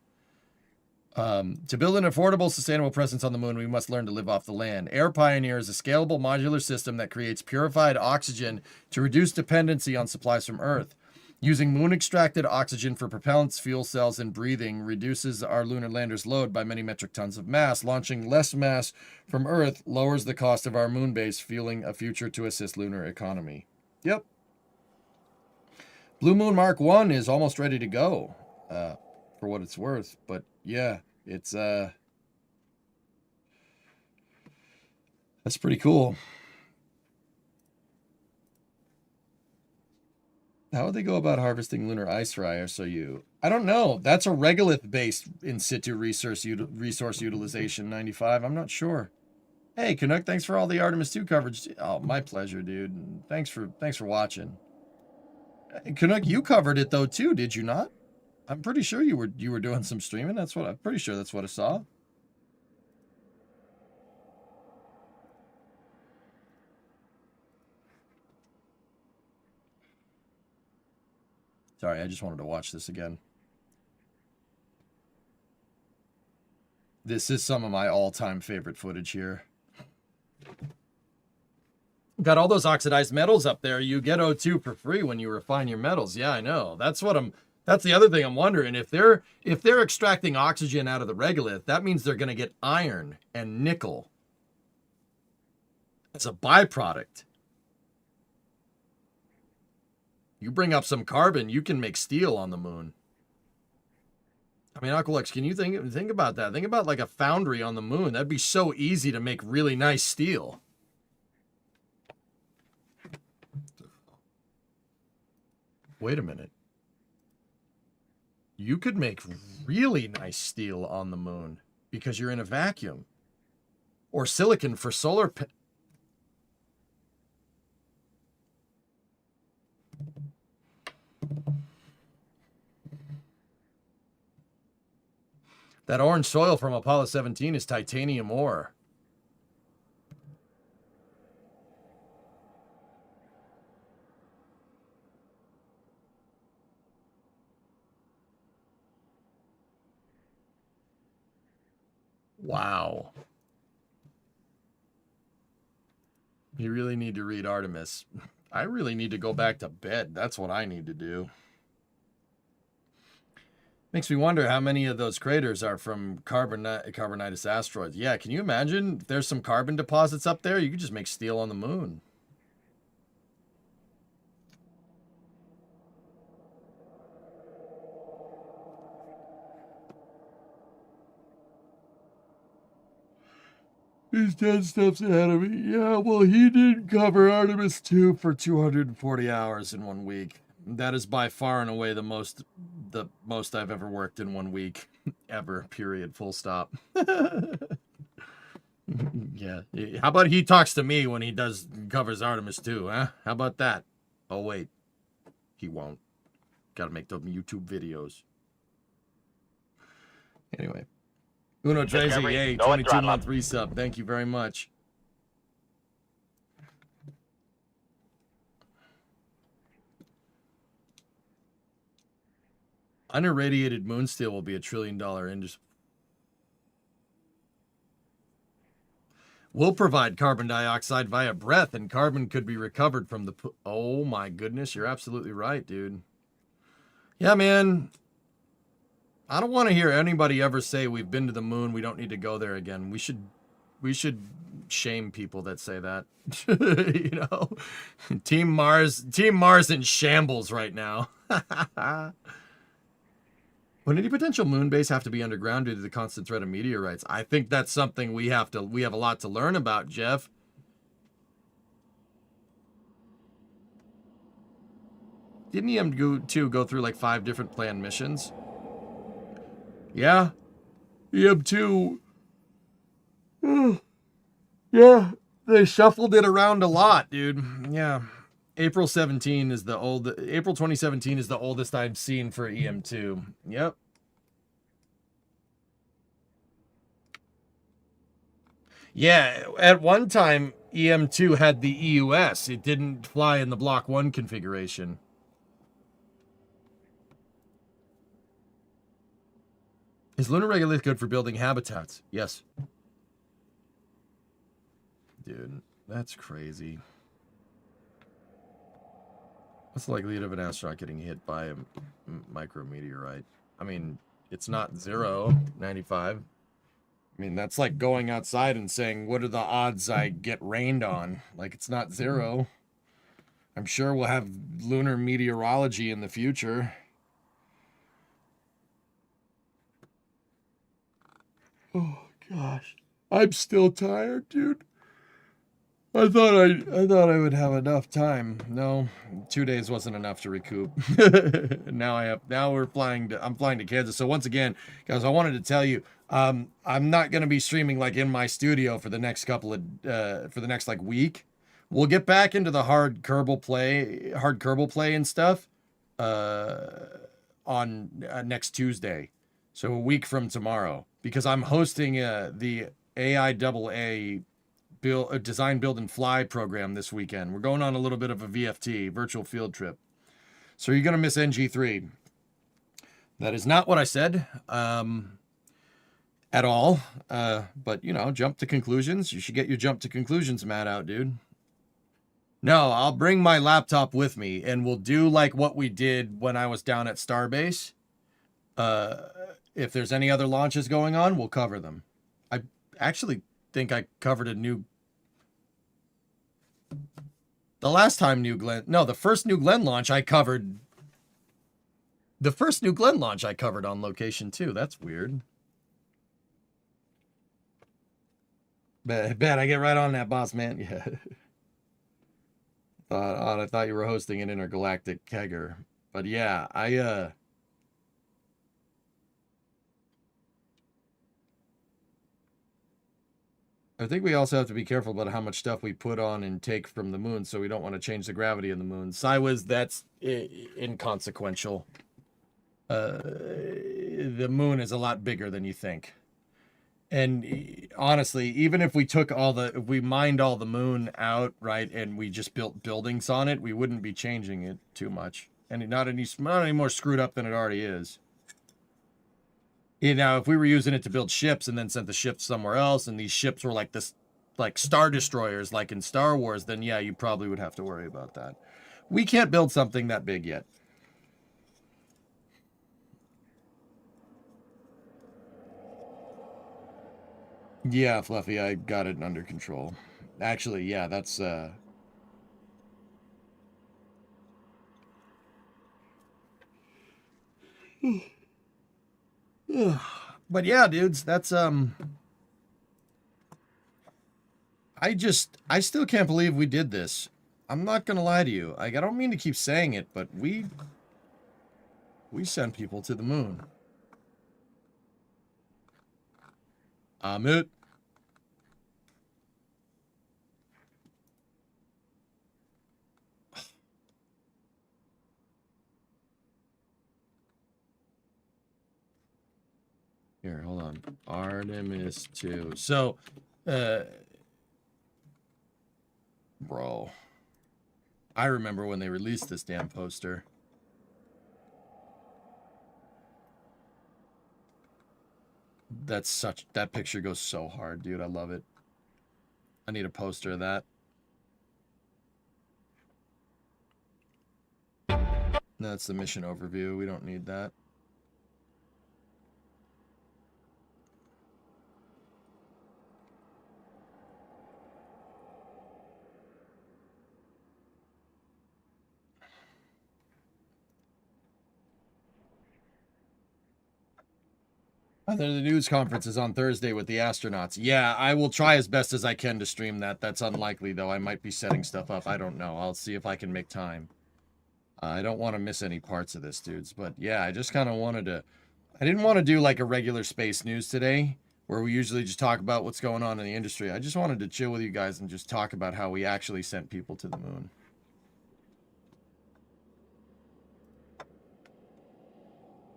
To build an affordable, sustainable presence on the moon, we must learn to live off the land. Air Pioneer is a scalable modular system that creates purified oxygen to reduce dependency on supplies from Earth. Using moon-extracted oxygen for propellants, fuel cells, and breathing reduces our lunar lander's load by many metric tons of mass. Launching less mass from Earth lowers the cost of our moon base, fueling a future to assist lunar economy. Yep. Blue Moon Mark 1 is almost ready to go, for what it's worth. But yeah, it's that's pretty cool. How would they go about harvesting lunar ice for ISRU? I don't know. That's a regolith-based in situ resource utilization 95. I'm not sure. Hey, Canuck, thanks for all the Artemis 2 coverage. Oh, my pleasure, dude. Thanks for watching. Canuck, you covered it though too, did you not? I'm pretty sure you were doing some streaming. I'm pretty sure that's what I saw. Sorry, I just wanted to watch this again. This is some of my all-time favorite footage here. Got all those oxidized metals up there. You get O2 for free when you refine your metals. Yeah, I know. That's the other thing I'm wondering. If they're extracting oxygen out of the regolith, that means they're going to get iron and nickel as a byproduct. You bring up some carbon, you can make steel on the moon. I mean, Aqualex, can you think about that? Think about like a foundry on the moon. That'd be so easy to make really nice steel. Wait a minute. You could make really nice steel on the moon because you're in a vacuum. Or silicon for solar That orange soil from Apollo 17 is titanium ore. Wow. You really need to read Artemis. I really need to go back to bed. That's what I need to do. Makes me wonder how many of those craters are from carbonitous asteroids. Yeah, can you imagine if there's some carbon deposits up there? You could just make steel on the moon. He's 10 steps ahead of me. Yeah, well, he did cover Artemis 2 for 240 hours in 1 week. That is by far and away the most I've ever worked in 1 week. Ever, period, full stop. Yeah. How about he talks to me when he covers Artemis 2, huh? How about that? Oh, wait. He won't. Gotta make the YouTube videos. Anyway. Uno Tracy, yay, 22-month resub. Thank you very much. Unirradiated moon steel will be $1 trillion industry. We'll provide carbon dioxide via breath, and carbon could be recovered from the... Oh my goodness, you're absolutely right, dude. Yeah, man. I don't want to hear anybody ever say we've been to the moon, we don't need to go there again. We should shame people that say that. You know? Team Mars in shambles right now. Would any potential moon base have to be underground due to the constant threat of meteorites? I think that's something we have a lot to learn about, Jeff. Didn't EM2 go through like 5 different planned missions? Yeah. EM2. Yeah. They shuffled it around a lot, dude. Yeah. April 2017 is the oldest I've seen for EM2. Yep. Yeah, at one time EM2 had the EUS. It didn't fly in the Block 1 configuration. Is lunar regolith good for building habitats? Yes. Dude, that's crazy. What's the likelihood of an astronaut getting hit by a micrometeorite? I mean, it's not 0, 95. I mean, that's like going outside and saying, what are the odds I get rained on? Like, it's not 0. I'm sure we'll have lunar meteorology in the future. Oh, gosh. I'm still tired, dude. I thought I would have enough time. No, 2 days wasn't enough to recoup. Now I'm flying to Kansas. So once again, guys, I wanted to tell you, I'm not going to be streaming like in my studio for the next like week. We'll get back into the hard Kerbal play and stuff on next Tuesday. So a week from tomorrow, because I'm hosting the AIAA design, build, and fly program this weekend. We're going on a little bit of a VFT, virtual field trip. So you're going to miss NG3. That is not what I said at all. But, you know, jump to conclusions. You should get your jump to conclusions mat out, dude. No, I'll bring my laptop with me, and we'll do like what we did when I was down at Starbase. If there's any other launches going on, we'll cover them. I actually think I covered the first New Glenn launch I covered. The first New Glenn launch I covered on location too. That's weird. Bet I get right on that, boss man. Yeah. I thought you were hosting an intergalactic kegger. But yeah, I think we also have to be careful about how much stuff we put on and take from the moon, so we don't want to change the gravity of the moon. Sideways, that's inconsequential. The moon is a lot bigger than you think. And honestly, even if we mined all the moon out, right, and we just built buildings on it, we wouldn't be changing it too much. And not any more screwed up than it already is. You know, if we were using it to build ships and then sent the ships somewhere else, and these ships were like Star Destroyers, like in Star Wars, then yeah, you probably would have to worry about that. We can't build something that big yet. Yeah, Fluffy, I got it under control. Actually, yeah, that's but yeah, dudes, that's I still can't believe we did this. I'm not gonna lie to you. I don't mean to keep saying it, but we sent people to the moon. Amit. Here, hold on. Artemis II. So, bro, I remember when they released this damn poster. that picture goes so hard, dude. I love it. I need a poster of that. That's the mission overview. We don't need that. And then the news conference is on Thursday with the astronauts. Yeah, I will try as best as I can to stream that. That's unlikely, though. I might be setting stuff up. I don't know. I'll see if I can make time. I don't want to miss any parts of this, dudes. But yeah, I just kind of wanted to... I didn't want to do like a regular space news today, where we usually just talk about what's going on in the industry. I just wanted to chill with you guys and just talk about how we actually sent people to the moon.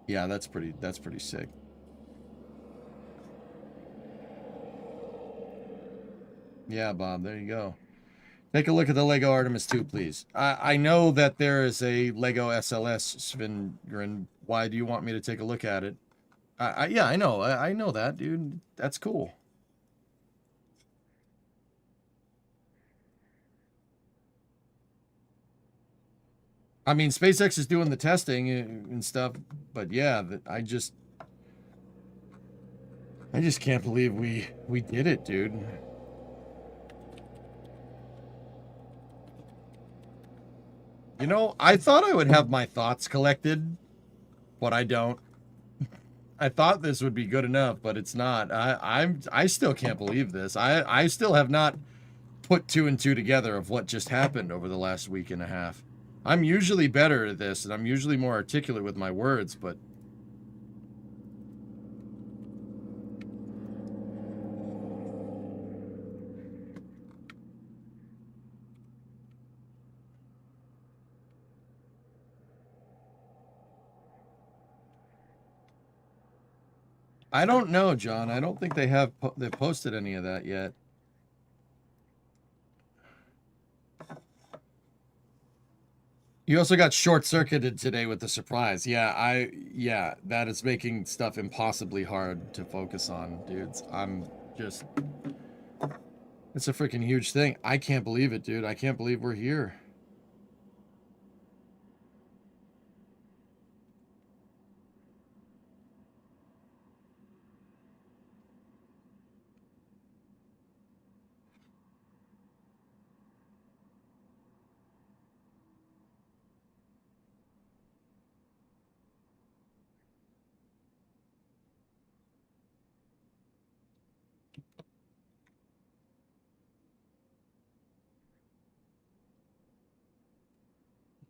Yeah, that's pretty sick. Yeah, Bob, there you go. Take a look at the Lego Artemis II, please. I know that there is a Lego SLS, Svengren. Why do you want me to take a look at it? Yeah, I know. I know that, dude. That's cool. I mean, SpaceX is doing the testing and stuff, but yeah, I just can't believe we did it, dude. You know, I thought I would have my thoughts collected, but I don't. I thought this would be good enough, but it's not. I still can't believe this. I still have not put two and two together of what just happened over the last week and a half. I'm usually better at this, and I'm usually more articulate with my words, but... I don't know, John. I don't think they've posted any of that yet. You also got short-circuited today with the surprise. Yeah, that is making stuff impossibly hard to focus on, dudes. It's a freaking huge thing. I can't believe it, dude. I can't believe we're here.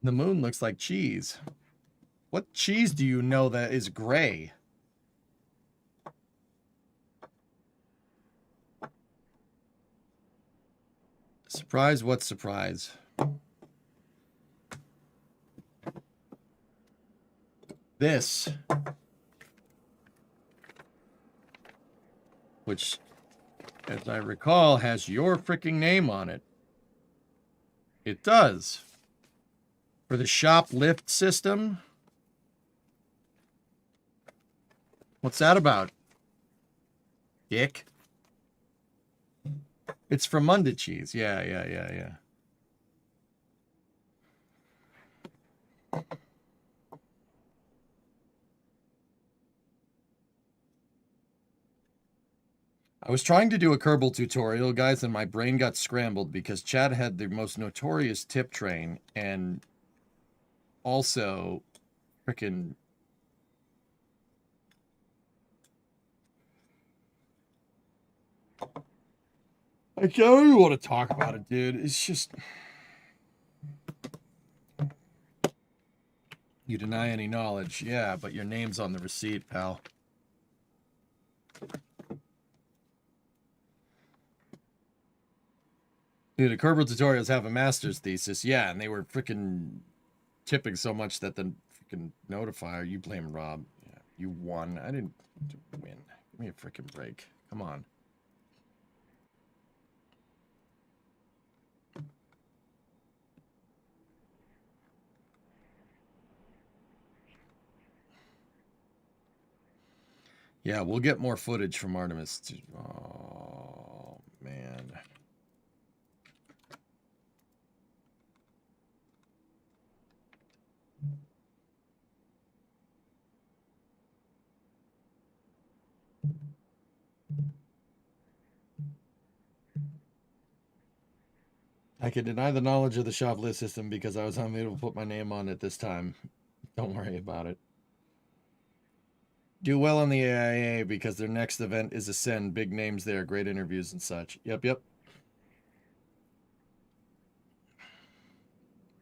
The moon looks like cheese. What cheese do you know that is gray? Surprise, what surprise? This. Which, as I recall, has your freaking name on it. It does. For the shop lift system? What's that about? Dick? It's from Munda Cheese. Yeah. I was trying to do a Kerbal tutorial, guys, and my brain got scrambled because Chad had the most notorious tip train and also freaking... I don't even want to talk about it, dude. It's just... You deny any knowledge. Yeah, but your name's on the receipt, pal. Dude, the Kerbal tutorials have a master's thesis. Yeah, and they were freaking tipping so much that the freaking notifier... You blame Rob. Yeah, you won. I didn't win. Give me a freaking break. Come on. Yeah, we'll get more footage from Artemis. Oh, man. I can deny the knowledge of the shop list system because I was unable to put my name on it this time. Don't worry about it. Do well on the AIA because their next event is Ascend. Big names there, great interviews and such. Yep.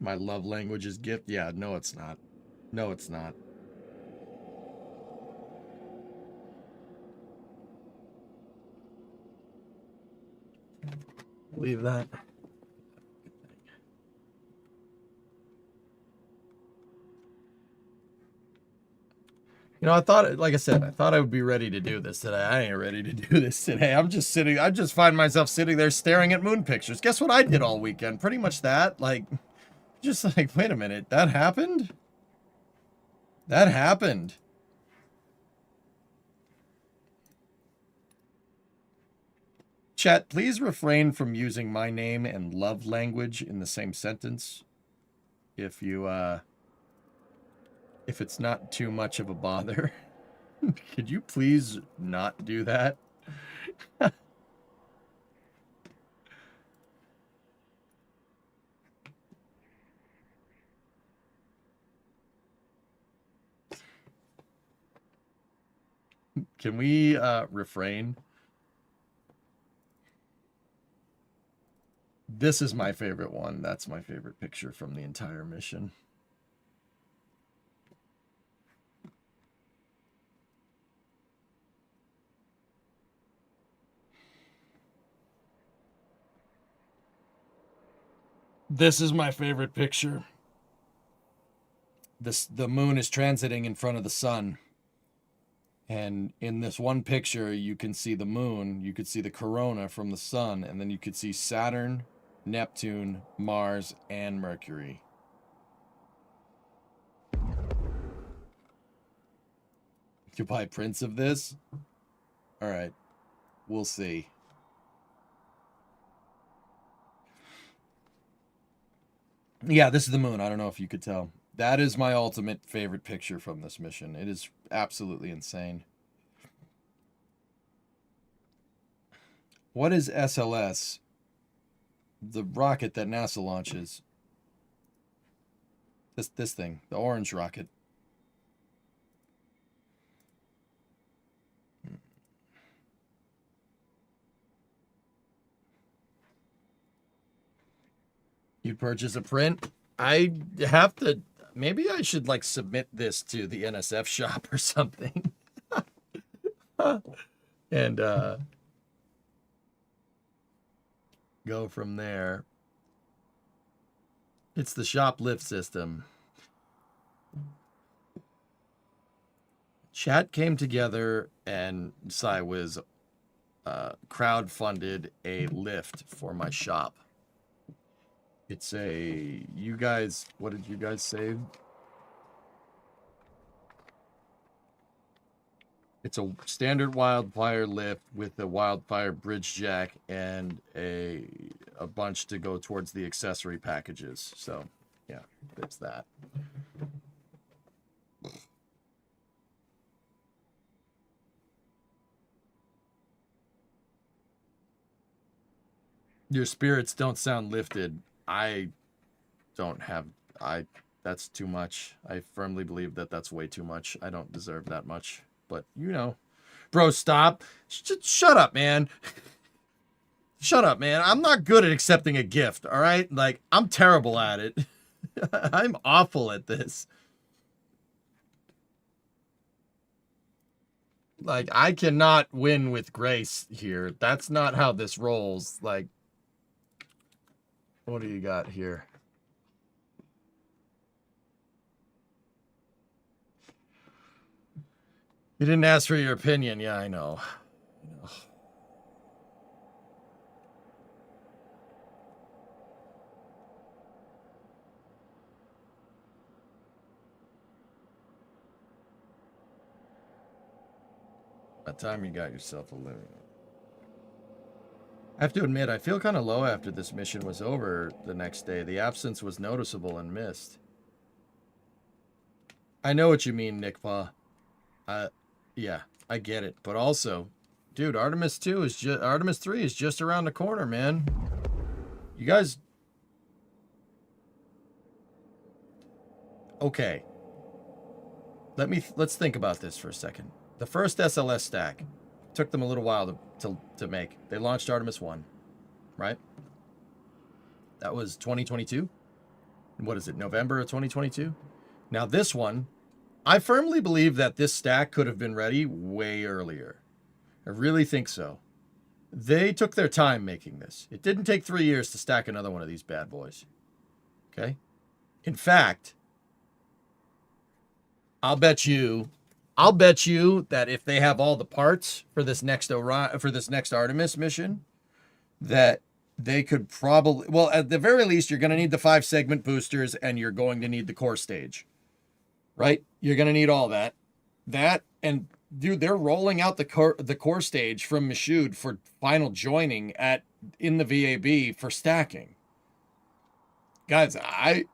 My love language is gift. Yeah, no, it's not. No, it's not. Leave that. You know, I thought, like I said, I thought I would be ready to do this today. I ain't ready to do this today. I'm just sitting, I just find myself sitting there staring at moon pictures. Guess what I did all weekend? Pretty much that. Like, just like, wait a minute, that happened? That happened. Chat, please refrain from using my name and love language in the same sentence. If you, if it's not too much of a bother. Could you please not do that? Can we refrain? This is my favorite one. That's my favorite picture from the entire mission. This is my favorite picture. The moon is transiting in front of the sun. And in this one picture, you can see the moon, you could see the corona from the sun, and then you could see Saturn, Neptune, Mars, and Mercury. You buy prints of this? All right, we'll see. Yeah, this is the moon. I don't know if you could tell. That is my ultimate favorite picture from this mission. It is absolutely insane. What is SLS? The rocket that NASA launches. This thing, the orange rocket. You'd purchase a print? I have to, maybe I should like submit this to the NSF shop or something. And go from there. It's the shoplift system. Chat came together and SciWiz crowdfunded a lift for my shop. It's a, you guys, what did you guys say? It's a standard wildfire lift with a wildfire bridge jack and a bunch to go towards the accessory packages. So, yeah, it's that. Your spirits don't sound lifted. I don't have, that's too much. I firmly believe that that's way too much. I don't deserve that much. But, you know, bro, stop. Shut up, man. Shut up, man. I'm not good at accepting a gift, all right? Like, I'm terrible at it. I'm awful at this. Like, I cannot win with grace here. That's not how this rolls. Like, what do you got here? You didn't ask for your opinion. Yeah, I know. By the time you got yourself a living. I have to admit, I feel kind of low after this mission was over the next day. The absence was noticeable and missed. I know what you mean, Nick Pa. Yeah, I get it. But also, dude, Artemis 2 is just Artemis 3 is just around the corner, man. You guys. Okay. Let's think about this for a second. The first SLS stack took them a little while to make. They launched Artemis 1, right? That was 2022. What is it? November of 2022. Now this one, I firmly believe that this stack could have been ready way earlier. I really think so. They took their time making this. It didn't take 3 years to stack another one of these bad boys. Okay? In fact, I'll bet you that if they have all the parts for this next Artemis mission, that they could probably, well, at the very least, you're going to need the 5-segment boosters and you're going to need the core stage, right? You're going to need all that. And dude, they're rolling out the core stage from Michoud for final joining in the VAB for stacking. Guys, I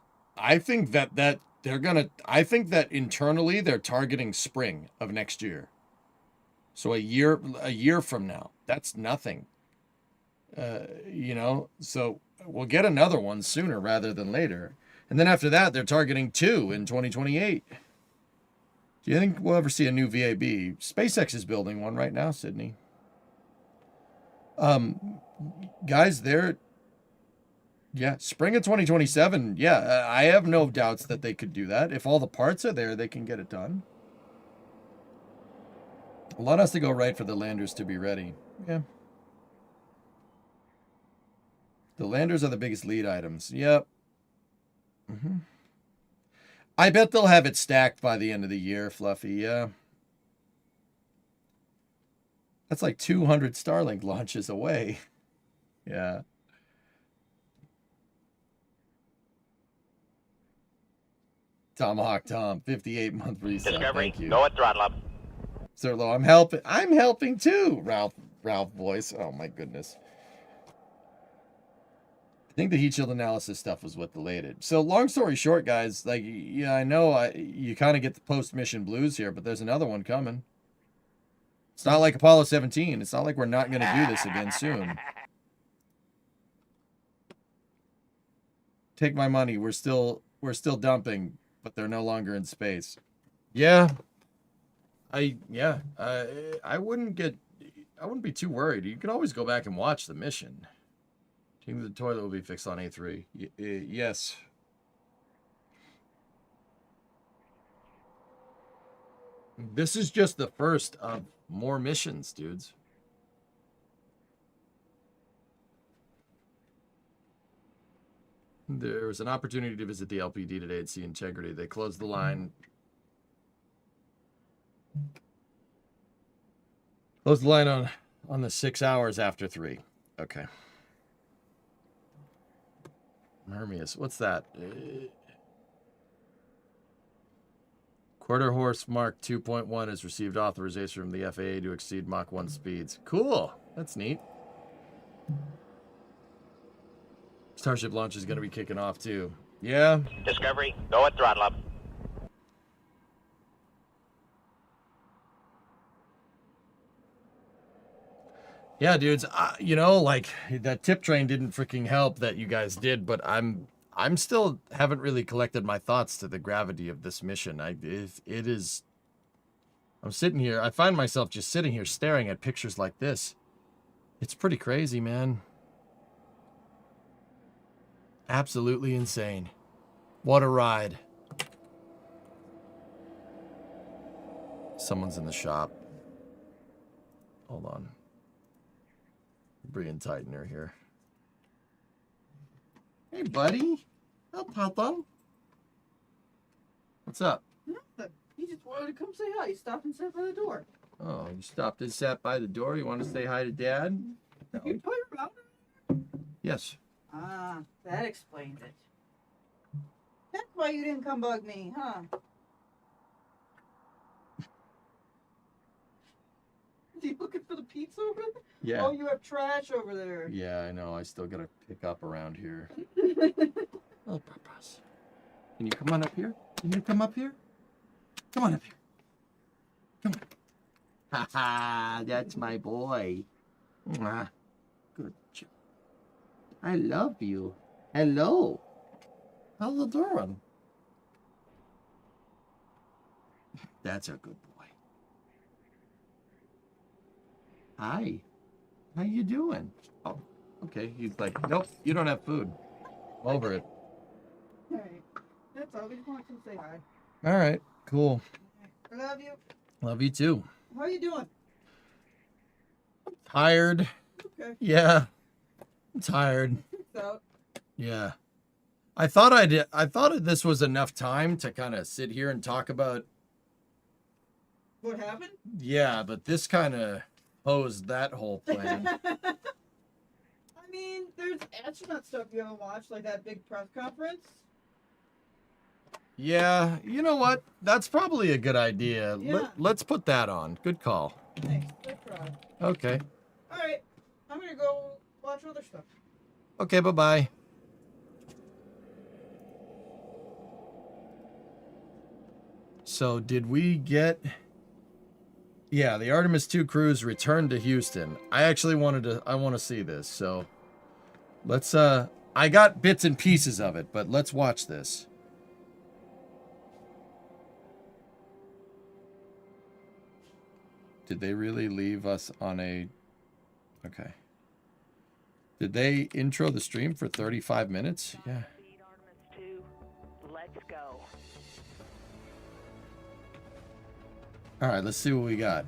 think that I think that internally they're targeting spring of next year. So a year from now. That's nothing. So we'll get another one sooner rather than later. And then after that, they're targeting 2 in 2028. Do you think we'll ever see a new VAB? SpaceX is building one right now, Sydney. Guys, spring of 2027. Yeah, I have no doubts that they could do that. If all the parts are there, they can get it done. A lot has to go right for the landers to be ready. Yeah. The landers are the biggest lead items. Yep. I bet they'll have it stacked by the end of the year, Fluffy. Yeah. That's like 200 Starlink launches away. Yeah. Tomahawk Tom, 58-month reset. Discovery, Thank you. go at throttle up. Sir Low, I'm helping. I'm helping too. Ralph voice. Oh my goodness. I think the heat shield analysis stuff was what delayed it. So long story short, guys, like, yeah, I know you kind of get the post-mission blues here, but there's another one coming. It's not like Apollo 17. It's not like we're not going to do this again soon. Take my money. We're still dumping, but they're no longer in space. Yeah. I wouldn't be too worried. You can always go back and watch the mission. Do you think the toilet will be fixed on A3? Yes. This is just the first of more missions, dudes. There was an opportunity to visit the LPD today and see integrity. They closed the line. Closed the line on the 6 hours after 3. Okay. Hermes, what's that? Quarter horse Mark 2.1 has received authorization from the FAA to exceed Mach 1 speeds. Cool. That's neat. Starship launch is going to be kicking off too. Yeah. Discovery, go at throttle up. Yeah, dudes, like that tip train didn't freaking help that you guys did, but I'm still haven't really collected my thoughts to the gravity of this mission. I'm sitting here, I find myself just sitting here staring at pictures like this. It's pretty crazy, man. Absolutely insane. What a ride. Someone's in the shop. Hold on. Bringing tightener here. Hey, buddy. Oh, Papa. What's up? Nothing. He just wanted to come say hi. He stopped and sat by the door. Oh, you stopped and sat by the door. You want to say hi to Dad? No. You told her about it? Yes. Ah, that explains it. That's why you didn't come bug me, huh? you looking for the pizza over there? Yeah. Oh, you have trash over there. Yeah, I know. I still gotta pick up around here. Oh, papas. Can you come on up here? Can you come up here? Come on up here. Come on. Ha ha, that's my boy. Mwah. Good job. I love you. Hello. How's it doing? That's a good boy. Hi. How you doing? Oh, okay. He's like, nope, you don't have food. Over it. All right. That's all. We just wanted to say hi. All right, cool. I love you. Love you too. How you doing? Tired. Okay. Yeah. I'm tired. It's out. Yeah. I thought this was enough time to kind of sit here and talk about. What happened? Yeah, but this kind of posed that whole plan. I mean, there's astronaut stuff you haven't watched, like that big press conference. Yeah, you know what? That's probably a good idea. Yeah. Let's put that on. Good call. Thanks. Good try. Okay. All right. I'm gonna go watch other stuff. Okay, bye-bye. So did we get... Yeah, the Artemis II crews returned to Houston. I actually want to see this, so let's I got bits and pieces of it, but let's watch this. Did they really leave us on a... Okay. Did they intro the stream for 35 minutes? Yeah. Artemis II, let's go. All right, let's see what we got.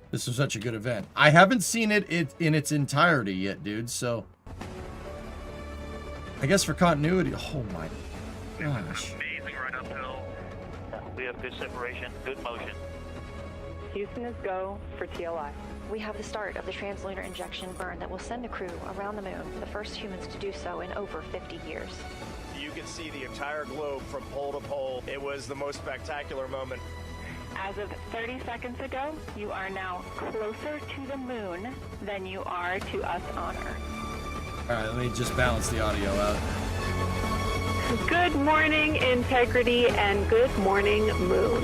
This was such a good event. I haven't seen it in its entirety yet, dude, so... I guess for continuity... Oh my gosh. Amazing right uphill. We have good separation, good motion. Houston is go for TLI. We have the start of the translunar injection burn that will send the crew around the moon, the first humans to do so in over 50 years. You can see the entire globe from pole to pole. It was the most spectacular moment. As of 30 seconds ago, you are now closer to the moon than you are to us on Earth. All right, let me just balance the audio out. Good morning, integrity, and good morning, moon.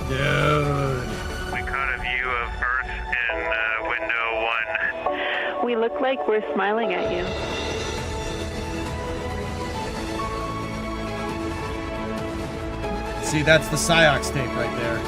Dude. We caught a view of Earth in window 1. We look like we're smiling at you. See, that's the Psyox tape right there.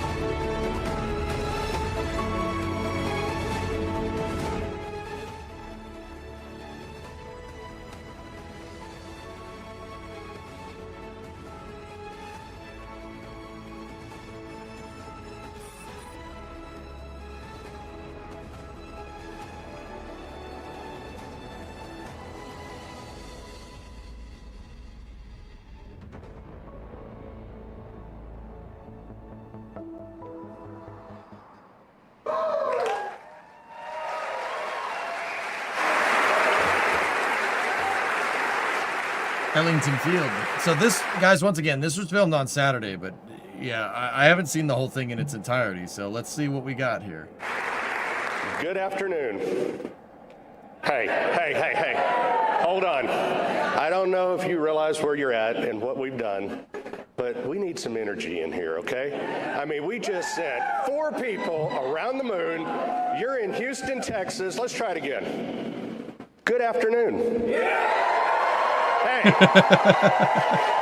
Ellington Field. So this, guys, once again, this was filmed on Saturday, but yeah, I haven't seen the whole thing in its entirety, so let's see what we got here. Good afternoon. Hey. Hold on. I don't know if you realize where you're at and what we've done, but we need some energy in here, okay? I mean, we just sent 4 people around the moon. You're in Houston, Texas. Let's try it again. Good afternoon. Hey.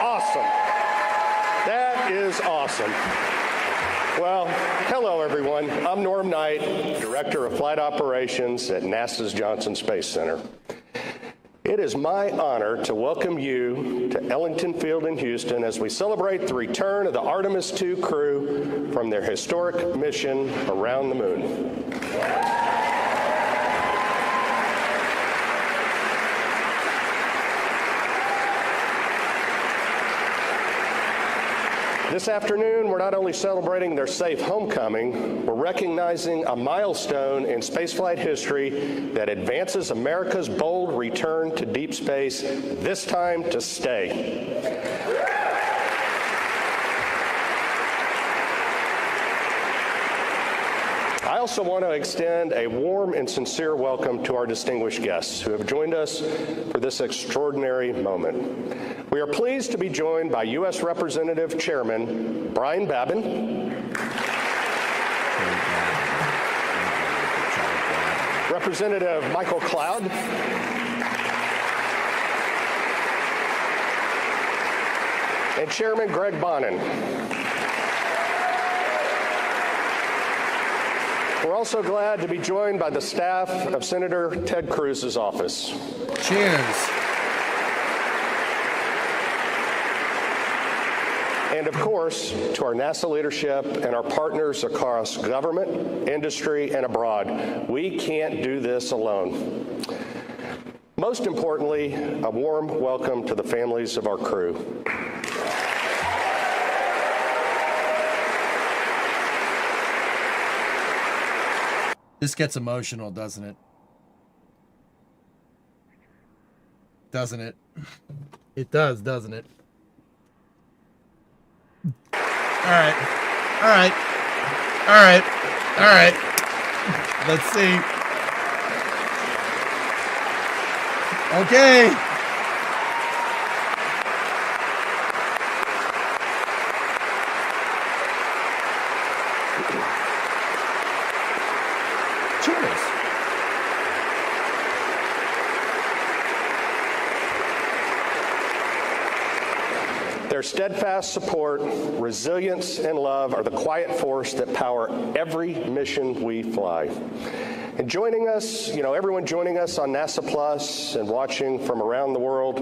Awesome. That is awesome. Well, hello, everyone. I'm Norm Knight, Director of Flight Operations at NASA's Johnson Space Center. It is my honor to welcome you to Ellington Field in Houston as we celebrate the return of the Artemis II crew from their historic mission around the moon. This afternoon, we're not only celebrating their safe homecoming, we're recognizing a milestone in spaceflight history that advances America's bold return to deep space, this time to stay. I also want to extend a warm and sincere welcome to our distinguished guests who have joined us for this extraordinary moment. We are pleased to be joined by U.S. Representative Chairman Brian Babin, Representative Michael Cloud, and Chairman Greg Bonin. We're also glad to be joined by the staff of Senator Ted Cruz's office. Cheers. And of course, to our NASA leadership and our partners across government, industry, and abroad. We can't do this alone. Most importantly, a warm welcome to the families of our crew. This gets emotional, doesn't it? Doesn't it? It does, doesn't it? All right. All right. All right. All right. Let's see. Okay. Cheers. Their steadfast support, resilience, and love are the quiet force that power every mission we fly. And joining us, everyone joining us on NASA Plus and watching from around the world,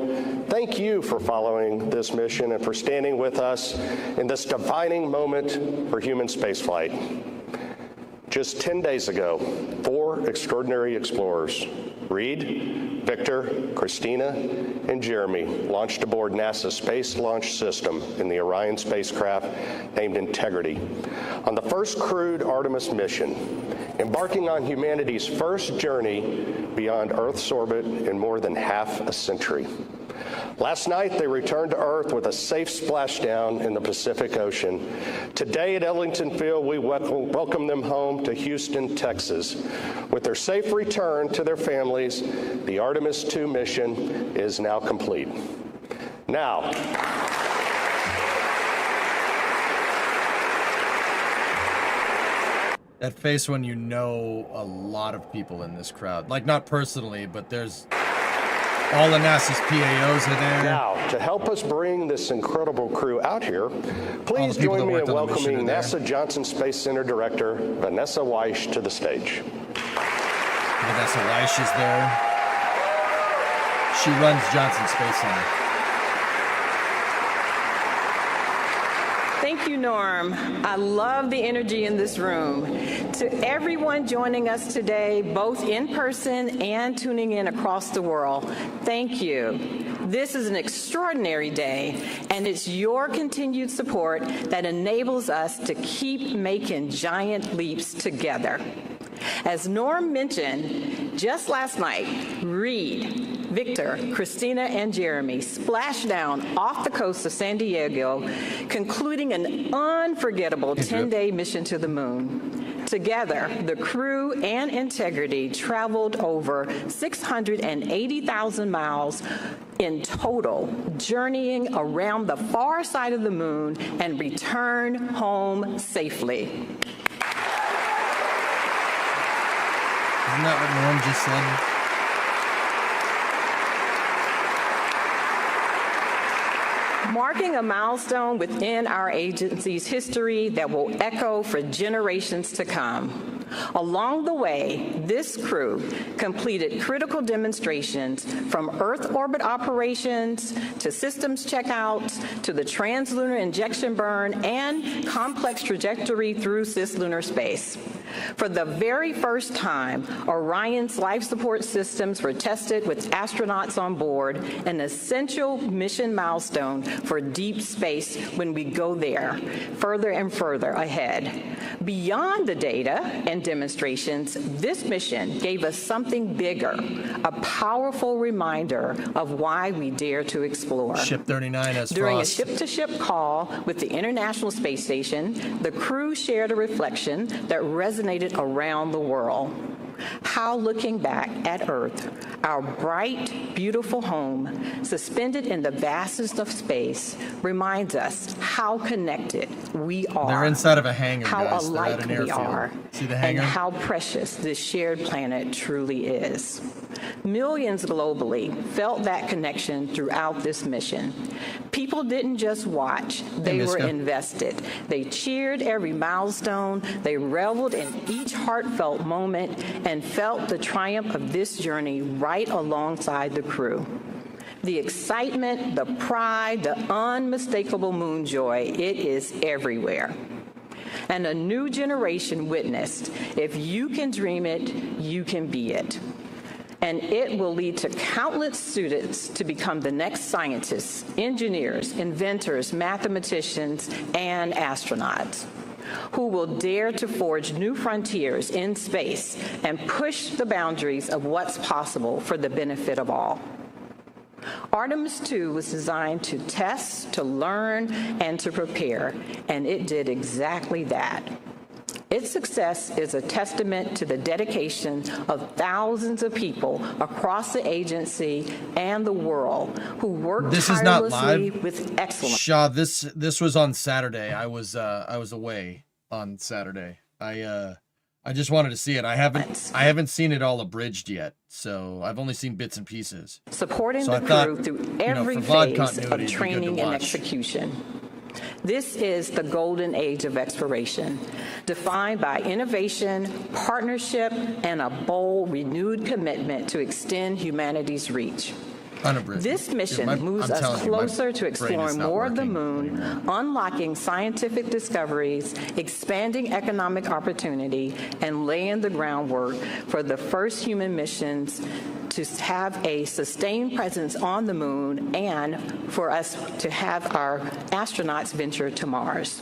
thank you for following this mission and for standing with us in this defining moment for human spaceflight. Just 10 days ago, 4 extraordinary explorers, Reed, Victor, Christina, and Jeremy, launched aboard NASA's Space Launch System in the Orion spacecraft named Integrity on the first crewed Artemis mission, embarking on humanity's first journey beyond Earth's orbit in more than half a century. Last night, they returned to Earth with a safe splashdown in the Pacific Ocean. Today at Ellington Field, we welcome them home to Houston, Texas. With their safe return to their families, the Artemis II mission is now complete. Now, That face when you know a lot of people in this crowd. Like, not personally, but there's all of NASA's PAOs are there. Now, to help us bring this incredible crew out here, please join me in welcoming NASA Johnson Space Center Director Vanessa Weish to the stage. Vanessa Weish is there. She runs Johnson Space Center. Thank you, Norm. I love the energy in this room. To everyone joining us today, both in person and tuning in across the world, thank you. This is an extraordinary day, and it's your continued support that enables us to keep making giant leaps together. As Norm mentioned, just last night, Reed, Victor, Christina, and Jeremy splashed down off the coast of San Diego, concluding an unforgettable 10-day mission to the moon. Together, the crew and Integrity traveled over 680,000 miles in total, journeying around the far side of the moon and return home safely. Isn't that what Norm just said? Marking a milestone within our agency's history that will echo for generations to come. Along the way, this crew completed critical demonstrations from Earth orbit operations to systems checkouts to the translunar injection burn and complex trajectory through cislunar space. For the very first time, Orion's life support systems were tested with astronauts on board, an essential mission milestone for deep space when we go there, further and further ahead. Beyond the data and demonstrations, this mission gave us something bigger, a powerful reminder of why we dare to explore. Ship 39 has During frost. a ship-to-ship call with the International Space Station, the crew shared a reflection that resonated around the world. How looking back at Earth, our bright, beautiful home, suspended in the vastness of space, reminds us how connected we are. They're inside of a hangar, how guys. They're alike at an we airfield. are, See the and hangar? how precious this shared planet truly is. Millions globally felt that connection throughout this mission. People didn't just watch, they were Miska. invested. They cheered every milestone, they reveled in each heartfelt moment, and felt the triumph of this journey right alongside the crew. The excitement, the pride, the unmistakable moon joy, it is everywhere. And a new generation witnessed, if you can dream it, you can be it. And it will lead to countless students to become the next scientists, engineers, inventors, mathematicians, and astronauts, who will dare to forge new frontiers in space and push the boundaries of what's possible for the benefit of all. Artemis II was designed to test, to learn, and to prepare, and it did exactly that. Its success is a testament to the dedication of thousands of people across the agency and the world who worked This is not tirelessly live. with excellence. Shaw, this was on Saturday. I was away on Saturday. I just wanted to see it. I haven't seen it all abridged yet, so I've only seen bits and pieces. Supporting So the I thought, crew through you know, every for VOD phase continuity, of it'd be good to training and watch. execution. This is the golden age of exploration, defined by innovation, partnership, and a bold, renewed commitment to extend humanity's reach. Unabridged. This mission Dude, moves I'm us telling you, my closer to brain is exploring not more of the working moon, anymore. unlocking scientific discoveries, expanding economic opportunity, and laying the groundwork for the first human missions to have a sustained presence on the moon and for us to have our astronauts venture to Mars.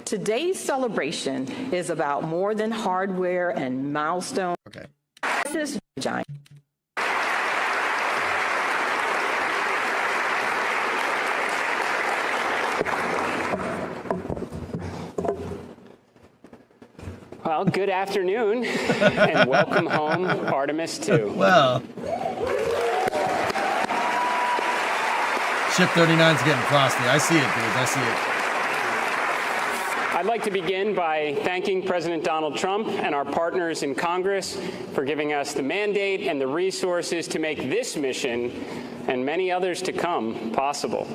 Today's celebration is about more than hardware and milestones. Okay. This is giant. Well, good afternoon, and welcome home, Artemis II. Well, Ship 39's getting frosty. I see it, dudes. I see it. I'd like to begin by thanking President Donald Trump and our partners in Congress for giving us the mandate and the resources to make this mission and many others to come possible.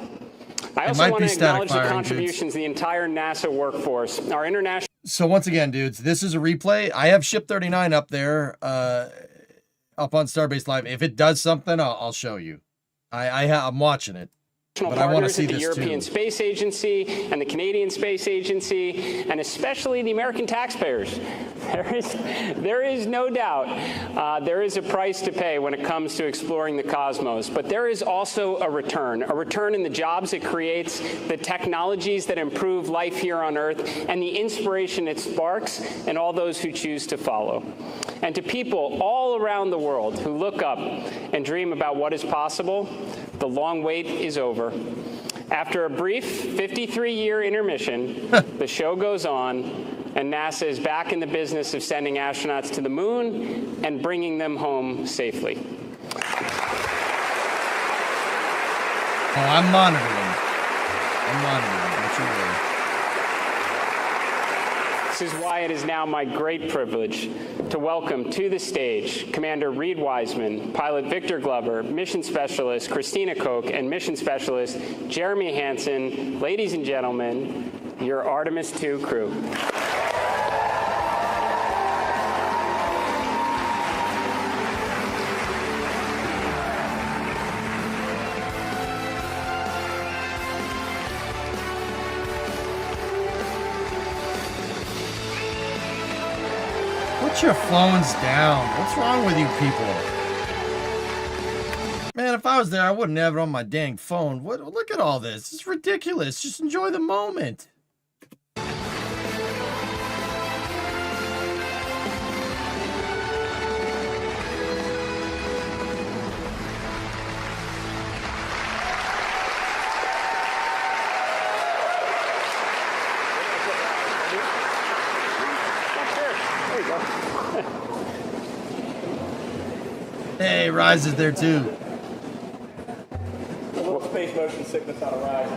I also want to acknowledge the contributions of the entire NASA workforce, our international. So once again, dudes, this is a replay. I have Ship 39 up there, up on Starbase Live. If it does something, I'll show you. I'm watching it. But I want to see Partners at the this European too. Space Agency and the Canadian Space Agency, and especially the American taxpayers. There is no doubt there is a price to pay when it comes to exploring the cosmos, but there is also a return in the jobs it creates, the technologies that improve life here on Earth, and the inspiration it sparks in all those who choose to follow. And to people all around the world who look up and dream about what is possible, the long wait is over. After a brief 53-year intermission, the show goes on, and NASA is back in the business of sending astronauts to the moon and bringing them home safely. Oh, I'm monitoring. Don't you worry. This is why it is now my great privilege to welcome to the stage Commander Reed Wiseman, Pilot Victor Glover, Mission Specialist Christina Koch, and Mission Specialist Jeremy Hansen. Ladies and gentlemen, your Artemis II crew. Put your phones down. What's wrong with you people? Man, if I was there, I wouldn't have it on my dang phone. What? Look at all this. It's ridiculous. Just enjoy the moment. Hey, Rise is there too. A little space motion sickness on a ride.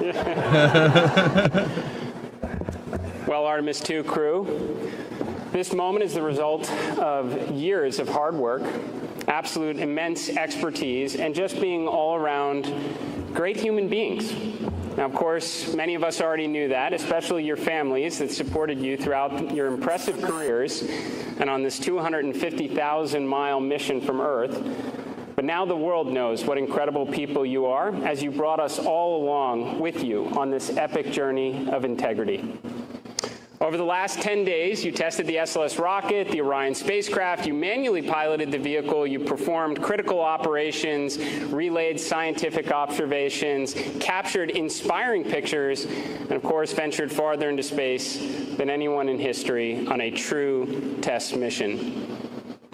Well, Artemis II crew, this moment is the result of years of hard work, absolute immense expertise, and just being all around great human beings. Now, of course, many of us already knew that, especially your families that supported you throughout your impressive careers and on this 250,000-mile mission from Earth. But now the world knows what incredible people you are as you brought us all along with you on this epic journey of integrity. Over the last 10 days, you tested the SLS rocket, the Orion spacecraft, you manually piloted the vehicle, you performed critical operations, relayed scientific observations, captured inspiring pictures, and of course ventured farther into space than anyone in history on a true test mission.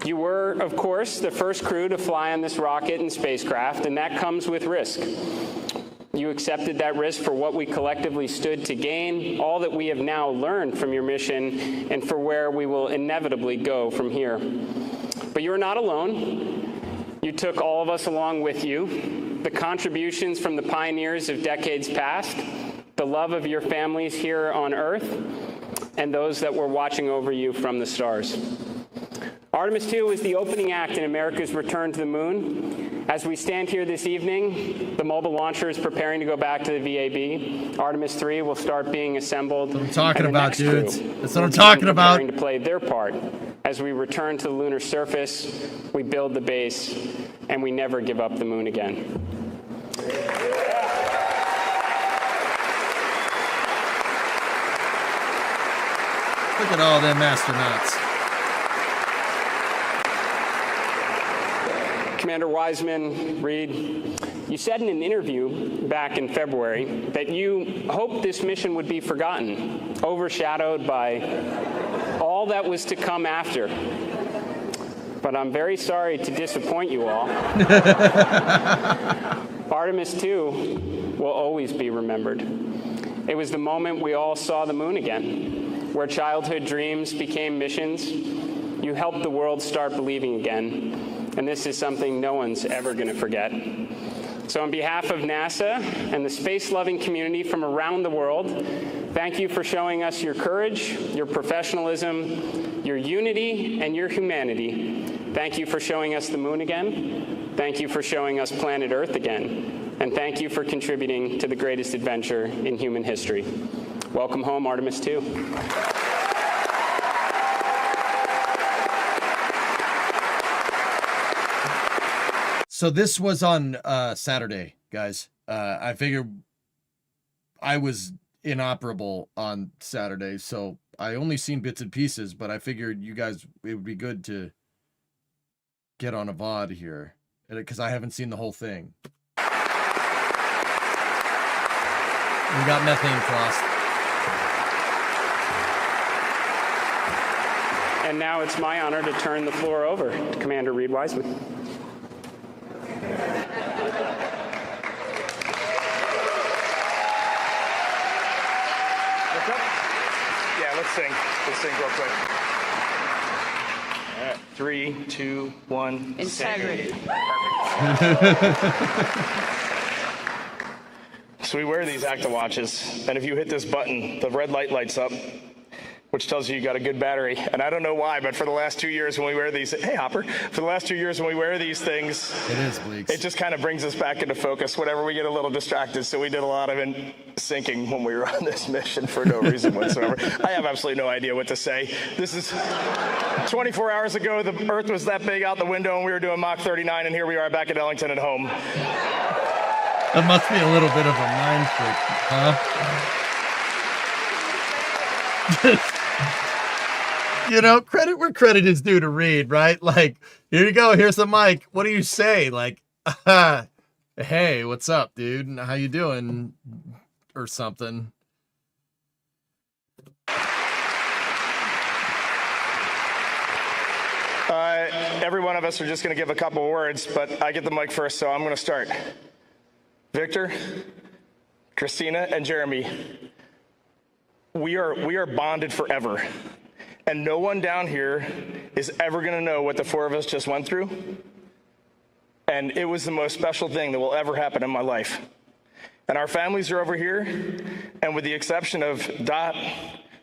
You were, of course, the first crew to fly on this rocket and spacecraft, and that comes with risk. You accepted that risk for what we collectively stood to gain, all that we have now learned from your mission, and for where we will inevitably go from here. But you're not alone. You took all of us along with you, the contributions from the pioneers of decades past, the love of your families here on Earth, and those that were watching over you from the stars. Artemis II was the opening act in America's return to the moon. As we stand here this evening, the mobile launcher is preparing to go back to the VAB. Artemis III will start being assembled. That's what I'm talking about, dudes. That's what I'm talking about. Preparing to play their part. As we return to the lunar surface, we build the base, and we never give up the moon again. Look at all them astronauts. Commander Wiseman, Reed, you said in an interview back in February that you hoped this mission would be forgotten, overshadowed by all that was to come after. But I'm very sorry to disappoint you all. Artemis II will always be remembered. It was the moment we all saw the moon again, where childhood dreams became missions. You helped the world start believing again. And this is something no one's ever going to forget. So on behalf of NASA and the space-loving community from around the world, thank you for showing us your courage, your professionalism, your unity, and your humanity. Thank you for showing us the moon again. Thank you for showing us planet Earth again. And thank you for contributing to the greatest adventure in human history. Welcome home, Artemis II. So this was on Saturday, guys. I figured I was inoperable on Saturday, so I only seen bits and pieces, but I figured you guys, it would be good to get on a VOD here, because I haven't seen the whole thing. We got methane frost. And now it's my honor to turn the floor over to Commander Reed Wiseman. Yeah, let's sing. Let's sing real quick. All right, 3, 2, 1. Integrity. So we wear these ActiWatches, and if you hit this button, the red light lights up, which tells you got a good battery. And I don't know why, but for the last 2 years when we wear these, hey Hopper, for the last 2 years when we wear these things, it just kind of brings us back into focus whenever we get a little distracted. So we did a lot of syncing when we were on this mission for no reason whatsoever. I have absolutely no idea what to say. This is 24 hours ago, the Earth was that big out the window and we were doing Mach 39, and here we are back at Ellington at home. That must be a little bit of a mind trick, huh? You know, credit where credit is due to Reed, right? Like, here you go. Here's the mic. What do you say? Like, hey, what's up, dude? How you doing? Or something. Every one of us are just going to give a couple words, but I get the mic first, so I'm going to start. Victor, Christina, and Jeremy, we are bonded forever. And no one down here is ever going to know what the four of us just went through. And it was the most special thing that will ever happen in my life. And our families are over here, and with the exception of Dot,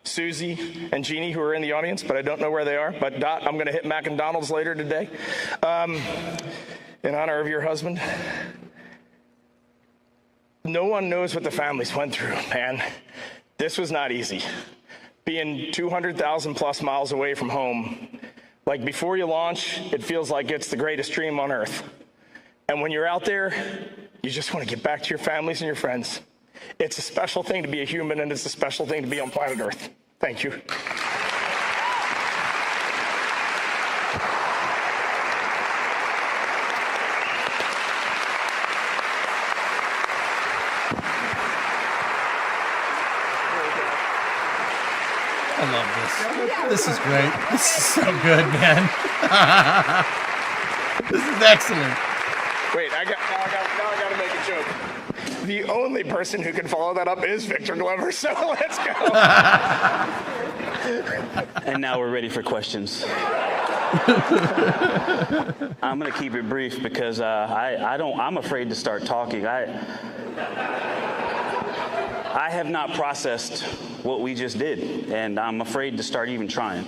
Susie, and Jeannie, who are in the audience, but I don't know where they are. But Dot, I'm going to hit McDonald's later today in honor of your husband. No one knows what the families went through, man. This was not easy. Being 200,000 plus miles away from home, like before you launch, it feels like it's the greatest dream on earth. And when you're out there, you just want to get back to your families and your friends. It's a special thing to be a human, and it's a special thing to be on planet Earth. Thank you. I love this. This is great. This is so good, man. This is excellent. Wait, now I got to make a joke. The only person who can follow that up is Victor Glover, so let's go. And now we're ready for questions. I'm going to keep it brief because I'm afraid to start talking. I have not processed what we just did, and I'm afraid to start even trying.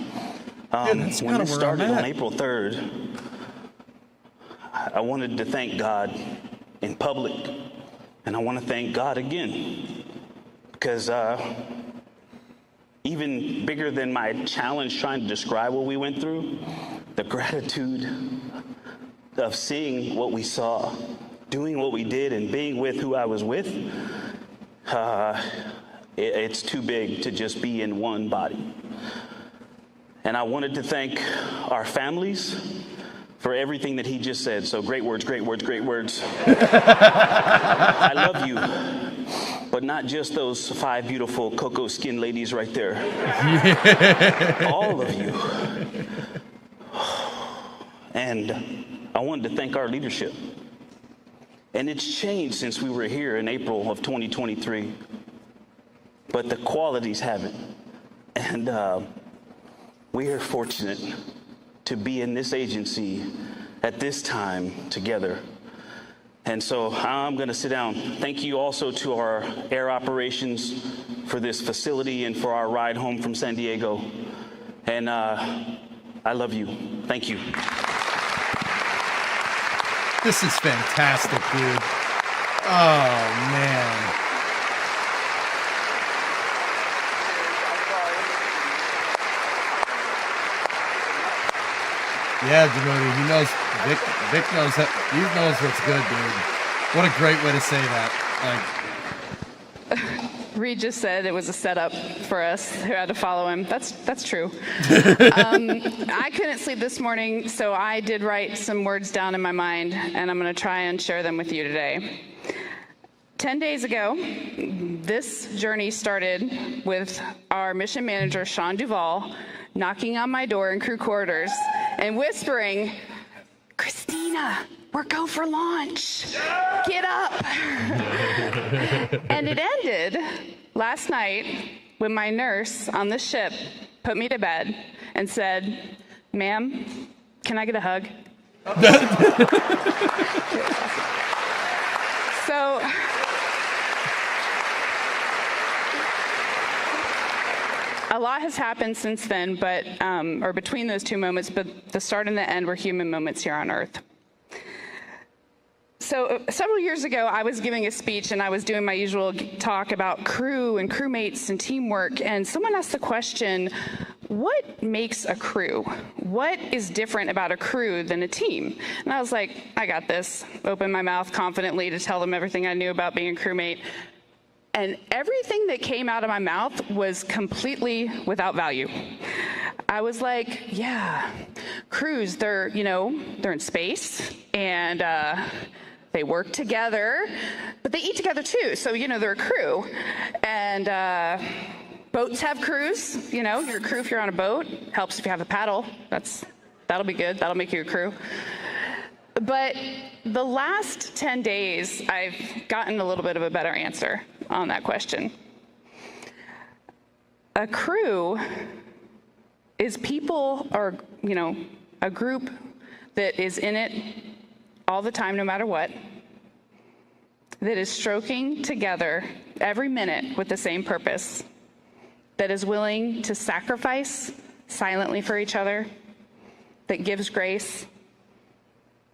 When this started on April 3rd, I wanted to thank God in public, and I want to thank God again, because even bigger than my challenge trying to describe what we went through, the gratitude of seeing what we saw, doing what we did, and being with who I was with, it's too big to just be in one body. And I wanted to thank our families for everything that he just said. So great words, great words, great words. I love you, but not just those 5 beautiful cocoa skin ladies right there. All of you. And I wanted to thank our leadership. And it's changed since we were here in April of 2023, but the qualities haven't. And we are fortunate to be in this agency at this time together. And so I'm going to sit down. Thank you also to our air operations for this facility and for our ride home from San Diego. And I love you. Thank you. This is fantastic, dude. Oh, man. Yeah, Janoti, he knows, Vic knows, he knows what's good, dude. What a great way to say that. Reed just said it was a setup for us who had to follow him. That's true. I couldn't sleep this morning, so I did write some words down in my mind, and I'm going to try and share them with you today. 10 days ago, this journey started with our mission manager, Sean Duvall, knocking on my door in crew quarters and whispering, "Christina, we're go for launch. Get up." And it ended last night when my nurse on the ship put me to bed and said, "Ma'am, can I get a hug?" So a lot has happened since then, but or between those two moments, but the start and the end were human moments here on Earth. So several years ago, I was giving a speech and I was doing my usual talk about crew and crewmates and teamwork, and someone asked the question, what makes a crew? What is different about a crew than a team? And I was like, I got this. Opened my mouth confidently to tell them everything I knew about being a crewmate. And everything that came out of my mouth was completely without value. I was like, yeah, crews, they're in space, and they work together, but they eat together too. So, they're a crew. And boats have crews. You're a crew if you're on a boat. Helps if you have a paddle. That'll be good. That'll make you a crew. But the last 10 days, I've gotten a little bit of a better answer on that question. A crew is people, or, a group that is in it all the time, no matter what, that is stroking together every minute with the same purpose, that is willing to sacrifice silently for each other, that gives grace,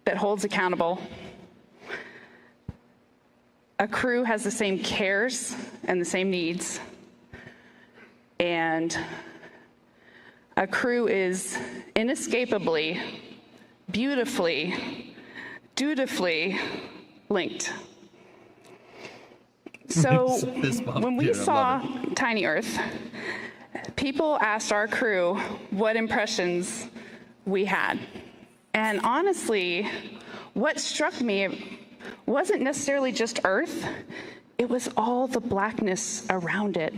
that holds accountable. A crew has the same cares and the same needs, and a crew is inescapably, beautifully, dutifully linked. So when we saw Tiny Earth, people asked our crew what impressions we had. And honestly, what struck me wasn't necessarily just Earth, it was all the blackness around it.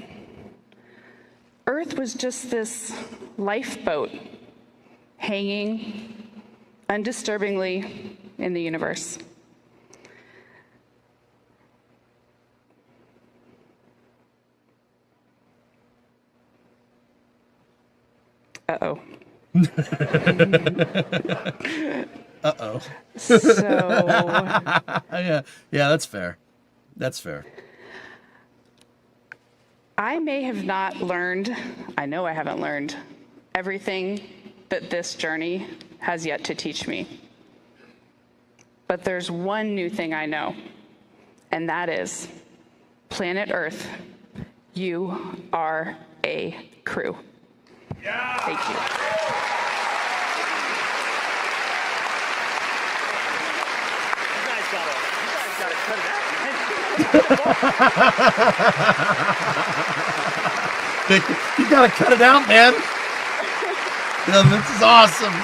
Earth was just this lifeboat hanging undisturbingly in the universe. Uh-oh. Uh-oh. So... yeah, that's fair. That's fair. I may have not learned, I know I haven't learned, everything that this journey has yet to teach me. But there's one new thing I know, and that is, planet Earth, you are a crew. Yeah. Thank you. You guys gotta cut it out, man. You gotta cut it out, man. This is awesome.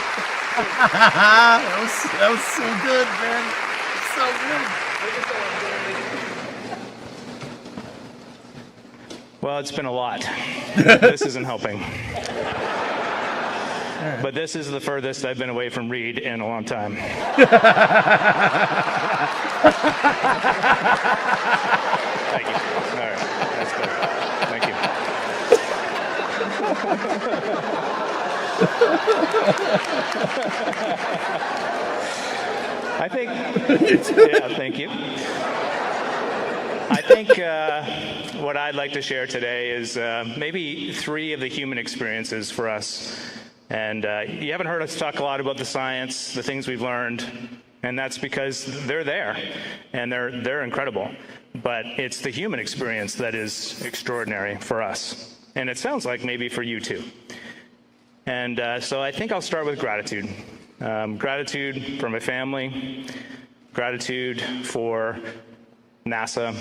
that was so good, man. So good. Well, it's been a lot. This isn't helping. But this is the furthest I've been away from Reed in a long time. Thank you. All right. That's good. Thank you. I think... Yeah, thank you. I think what I'd like to share today is maybe 3 of the human experiences for us. And you haven't heard us talk a lot about the science, the things we've learned, and that's because they're there, and they're incredible. But it's the human experience that is extraordinary for us. And it sounds like maybe for you too. And so I think I'll start with gratitude. Gratitude for my family, gratitude for NASA,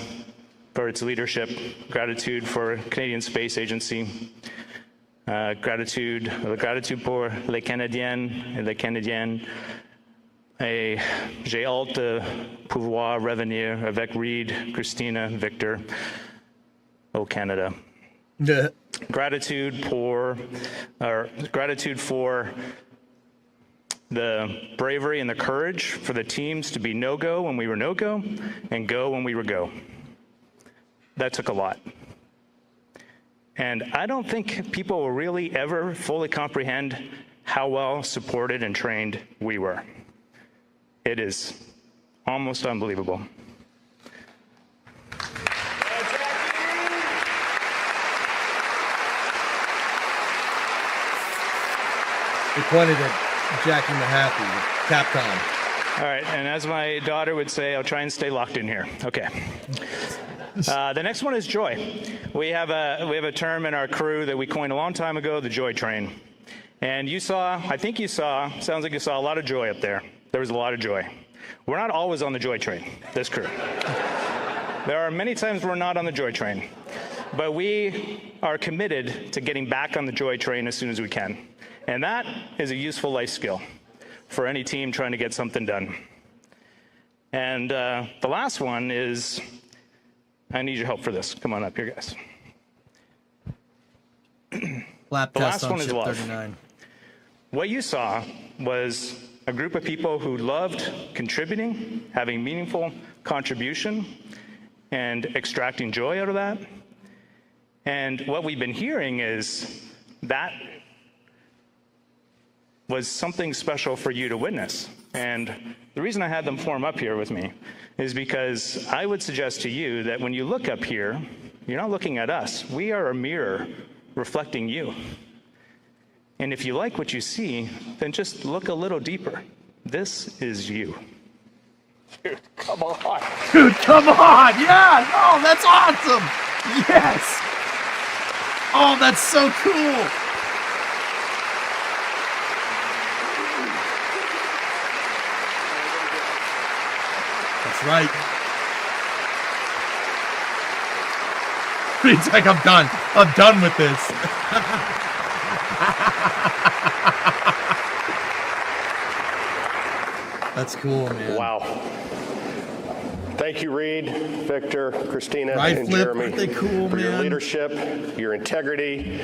for its leadership, gratitude for Canadian Space Agency, gratitude pour les Canadiens et les Canadiennes, et j'ai hâte de pouvoir revenir avec Reed, Christina, Victor au Canada. Yeah. Gratitude for the bravery and the courage for the teams to be no-go when we were no-go and go when we were go. That took a lot. And I don't think people will really ever fully comprehend how well supported and trained we were. It is almost unbelievable. He pointed at Jackie Mahaffey, Capcom. All right, and as my daughter would say, I'll try and stay locked in here. Okay. The next one is joy. We have a term in our crew that we coined a long time ago, the joy train. And I think you saw, sounds like you saw a lot of joy up there. There was a lot of joy. We're not always on the joy train, this crew. There are many times we're not on the joy train. But we are committed to getting back on the joy train as soon as we can. And that is a useful life skill for any team trying to get something done. And the last one is, I need your help for this. Come on up here, guys. Lap The test last on one is ship love. 39. What you saw was a group of people who loved contributing, having meaningful contribution, and extracting joy out of that. And what we've been hearing is that was something special for you to witness. And the reason I had them form up here with me is because I would suggest to you that when you look up here, you're not looking at us. We are a mirror reflecting you. And if you like what you see, then just look a little deeper. This is you. Dude, come on. Dude, come on! Yeah! Oh, that's awesome! Yes! Oh, that's so cool! That's right. It's like, I'm done. I'm done with this. That's cool, man. Wow. Thank you, Reed, Victor, Christina, Right, and Flip? Jeremy, Aren't they cool, for your man? leadership, your integrity,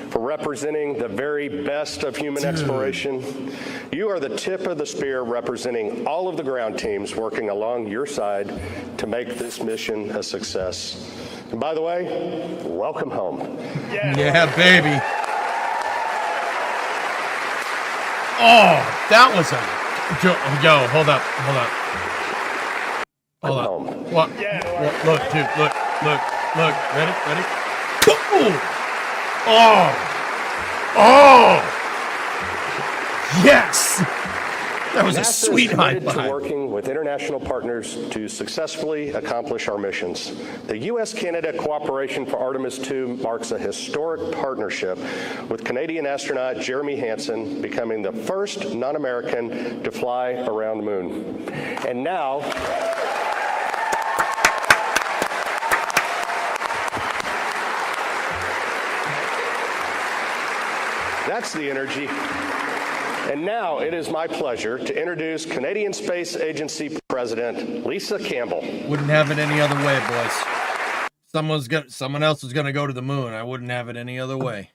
for representing the very best of human exploration. You are the tip of the spear representing all of the ground teams working along your side to make this mission a success. And by the way, welcome home. Yeah, baby. Oh, that was a... Yo, hold up. Hold up. What? Look, dude, look. Ready? Boom! Oh! Yes! That was a sweet high committed to five. working with international partners to successfully accomplish our missions. The U.S.-Canada Cooperation for Artemis II marks a historic partnership with Canadian astronaut Jeremy Hansen becoming the first non-American to fly around the moon. And now, that's the energy. And now it is my pleasure to introduce Canadian Space Agency President Lisa Campbell. Wouldn't have it any other way, boys. Someone else was gonna go to the moon. I wouldn't have it any other way.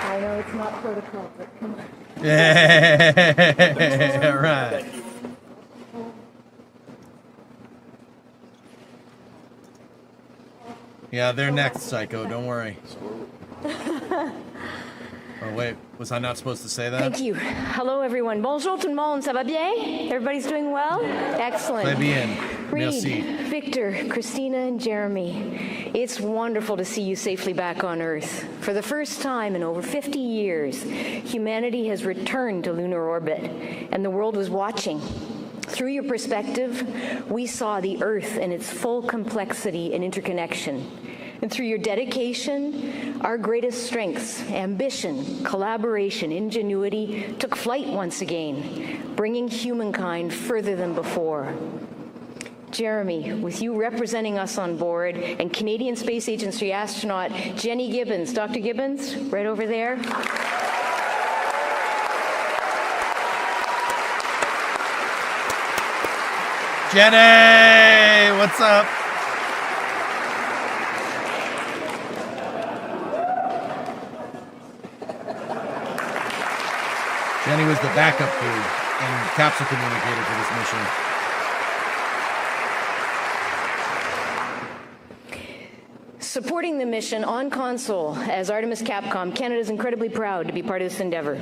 I know it's not protocol, but come on. Yeah, right. Yeah, they're next, Psycho. Don't worry. Oh, wait. Was I not supposed to say that? Thank you. Hello, everyone. Bonjour tout le monde. Ça va bien? Everybody's doing well? Excellent. Très bien. Reed, Merci. Victor, Christina, and Jeremy. It's wonderful to see you safely back on Earth. For the first time in over 50 years, humanity has returned to lunar orbit, and the world was watching. Through your perspective, we saw the Earth in its full complexity and interconnection. And through your dedication, our greatest strengths, ambition, collaboration, ingenuity, took flight once again, bringing humankind further than before. Jeremy, with you representing us on board, and Canadian Space Agency astronaut Jenny Gibbons. Dr. Gibbons, right over there. Jenny, what's up? Jenny was the backup crew and capsule communicator for this mission. Supporting the mission on console as Artemis Capcom, Canada is incredibly proud to be part of this endeavor.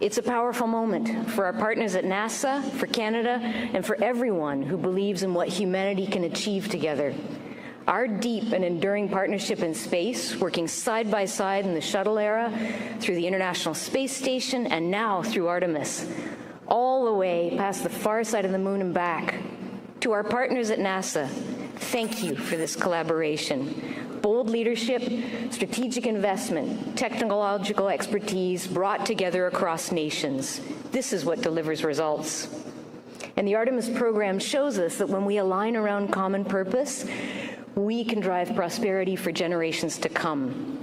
It's a powerful moment for our partners at NASA, for Canada, and for everyone who believes in what humanity can achieve together. Our deep and enduring partnership in space, working side by side in the shuttle era, through the International Space Station, and now through Artemis, all the way past the far side of the moon and back. To our partners at NASA, thank you for this collaboration. Bold leadership, strategic investment, technological expertise brought together across nations. This is what delivers results. And the Artemis program shows us that when we align around common purpose, we can drive prosperity for generations to come.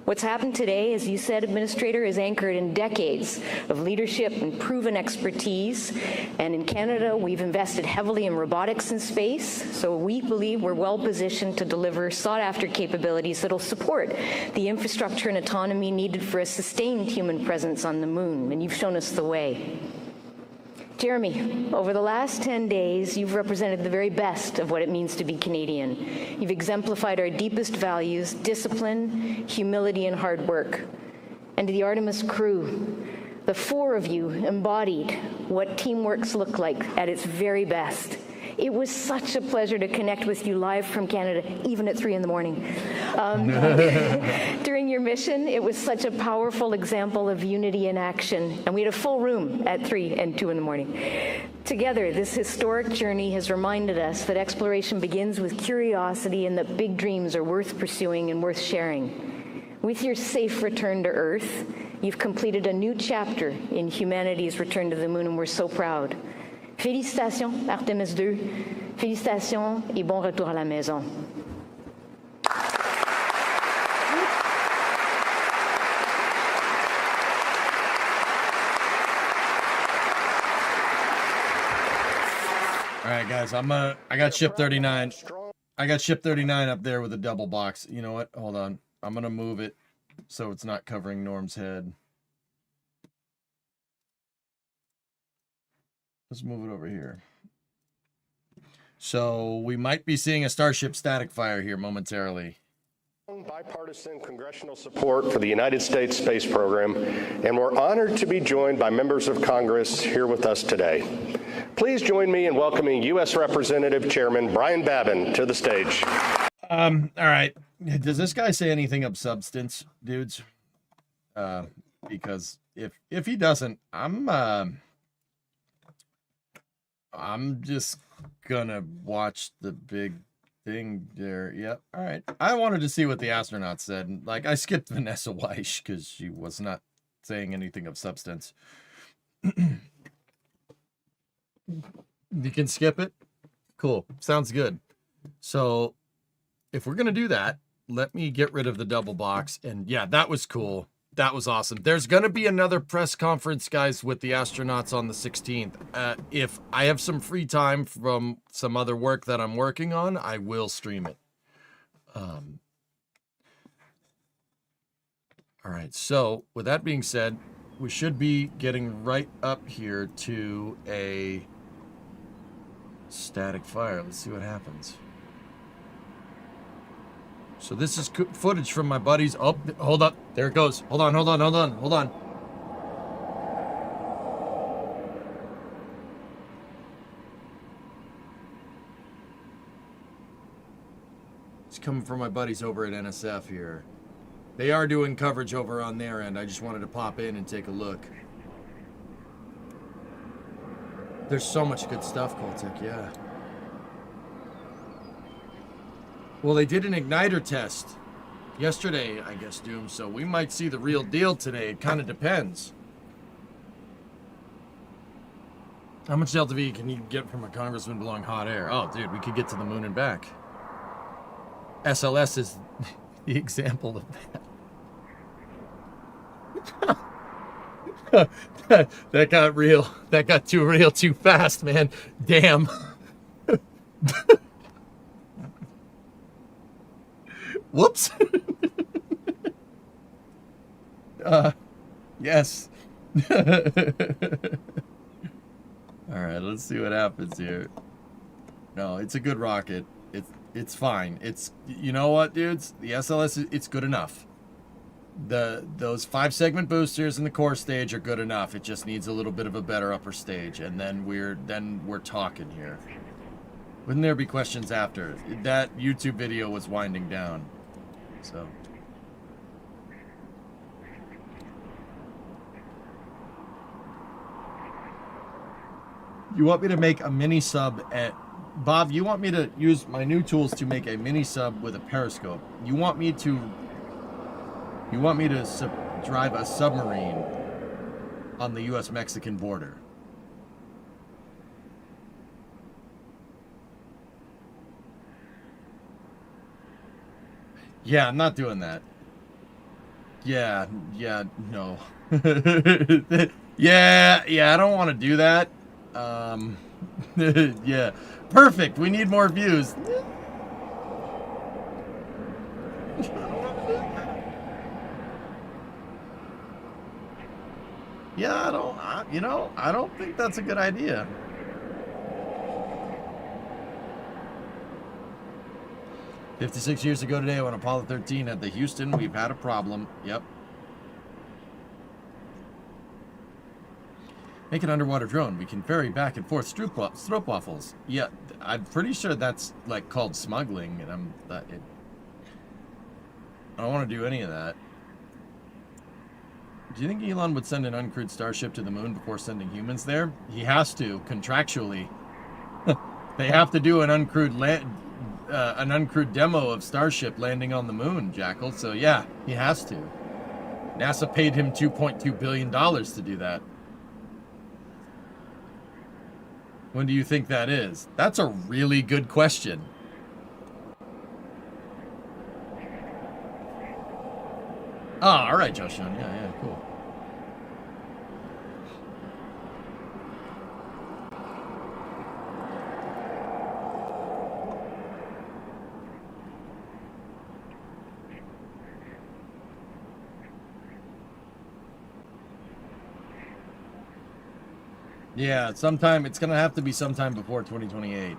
What's happened today, as you said, Administrator, is anchored in decades of leadership and proven expertise. And in Canada, we've invested heavily in robotics and space, so we believe we're well positioned to deliver sought-after capabilities that'll support the infrastructure and autonomy needed for a sustained human presence on the moon, and you've shown us the way. Jeremy, over the last 10 days, you've represented the very best of what it means to be Canadian. You've exemplified our deepest values, discipline, humility, and hard work. And to the Artemis crew, the four of you embodied what teamworks look like at its very best. It was such a pleasure to connect with you live from Canada, even at 3 in the morning. During your mission, it was such a powerful example of unity in action, and we had a full room at 3 and 2 in the morning. Together, this historic journey has reminded us that exploration begins with curiosity and that big dreams are worth pursuing and worth sharing. With your safe return to Earth, you've completed a new chapter in humanity's return to the moon, and we're so proud. Félicitations, Artemis II. Félicitations et bon retour à la maison. All right, guys, I got ship 39. I got ship 39 up there with a double box. You know what? Hold on. I'm going to move it so it's not covering Norm's head. Let's move it over here. So we might be seeing a Starship static fire here momentarily. Bipartisan congressional support for the United States space program, and we're honored to be joined by members of Congress here with us today. Please join me in welcoming U.S. Representative Chairman Brian Babin to the stage. All right. Does this guy say anything of substance, dudes? Because if he doesn't, I'm just gonna watch the big thing there. Yep. All right. I wanted to see what the astronaut said. Like, I skipped Vanessa Weish because she was not saying anything of substance. You can skip it? Cool. Sounds good. So, if we're gonna do that, let me get rid of the double box. And yeah, that was cool. That was awesome. There's going to be another press conference, guys, with the astronauts on the 16th. If I have some free time from some other work that I'm working on, I will stream it. All right. So with that being said, we should be getting right up here to a static fire. Let's see what happens. So this is footage from my buddies. Oh, hold up. There it goes. Hold on. It's coming from my buddies over at NSF here. They are doing coverage over on their end. I just wanted to pop in and take a look. There's so much good stuff, Coltec, yeah. Well, they did an igniter test yesterday, I guess, Doom, so we might see the real deal today. It kind of depends. How much Delta V can you get from a congressman blowing hot air? Oh, dude, we could get to the moon and back. SLS is the example of that. That got real. That got too real too fast, man. Damn. Whoops. Yes. All right, let's see what happens here. No, it's a good rocket. It's fine. It's, you know what, dudes? The SLS, it's good enough. Those 5-segment boosters in the core stage are good enough. It just needs a little bit of a better upper stage, and then we're talking here. Wouldn't there be questions after? That YouTube video was winding down. So you want me to make a mini sub at Bob, you want me to use my new tools to make a mini sub with a periscope. You want me to drive a submarine on the US-Mexican border. Yeah, I'm not doing that. Yeah, no. yeah, I don't want to do that. Yeah. Perfect. We need more views. Yeah, I don't think that's a good idea. "56 years ago today when Apollo 13 at the Houston, we've had a problem." Yep. "Make an underwater drone. We can ferry back and forth stroopwafels." Yeah, I'm pretty sure that's like called smuggling, and I don't want to do any of that. "Do you think Elon would send an uncrewed starship to the moon before sending humans there?" He has to, contractually. They have to do an uncrewed demo of Starship landing on the moon, Jackal. So yeah, he has to. NASA paid him $2.2 billion to do that. When do you think that is? That's a really good question. Oh, all right, Joshua. Yeah, cool. Yeah, it's going to have to be sometime before 2028.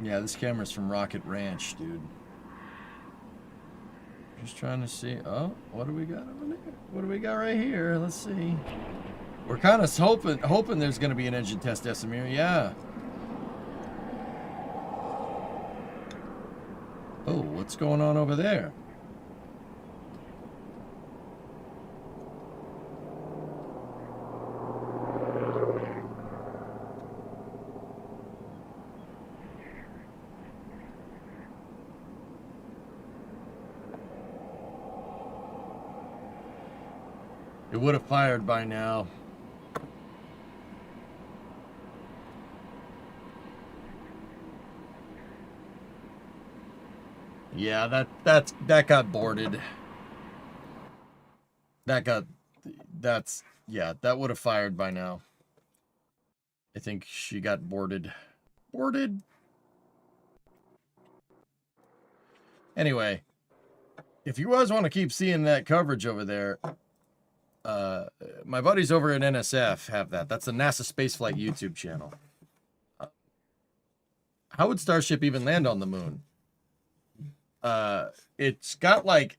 Yeah, this camera's from Rocket Ranch, dude. Just trying to see. Oh, what do we got over there? What do we got right here? Let's see. We're kind of hoping there's going to be an engine test, Esamir. Yeah. Oh, what's going on over there? It would have fired by now. Yeah, that got boarded. That would have fired by now. I think she got boarded. Anyway, if you guys want to keep seeing that coverage over there, my buddies over at NSF have that. That's the NASA Spaceflight YouTube channel. How would Starship even land on the moon? It's got like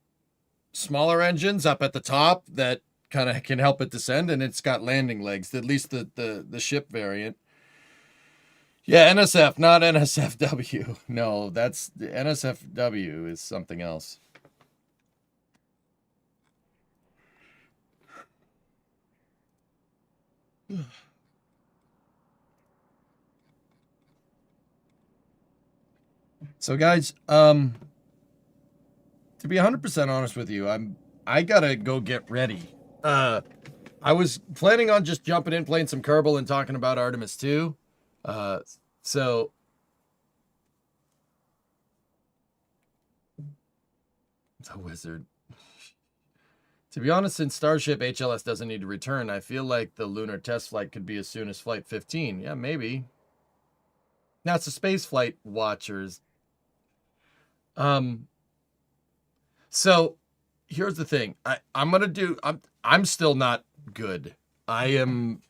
smaller engines up at the top that kind of can help it descend, and it's got landing legs, at least the ship variant. Yeah, NSF, not NSFW. No, that's the NSFW is something else. So guys, to be 100% honest with you, I gotta go get ready. I was planning on just jumping in, playing some Kerbal, and talking about Artemis II. So the wizard. To be honest, since Starship HLS doesn't need to return, I feel like the lunar test flight could be as soon as Flight 15. Yeah, maybe. NASA space flight watchers. So here's the thing. I'm still not good. I'm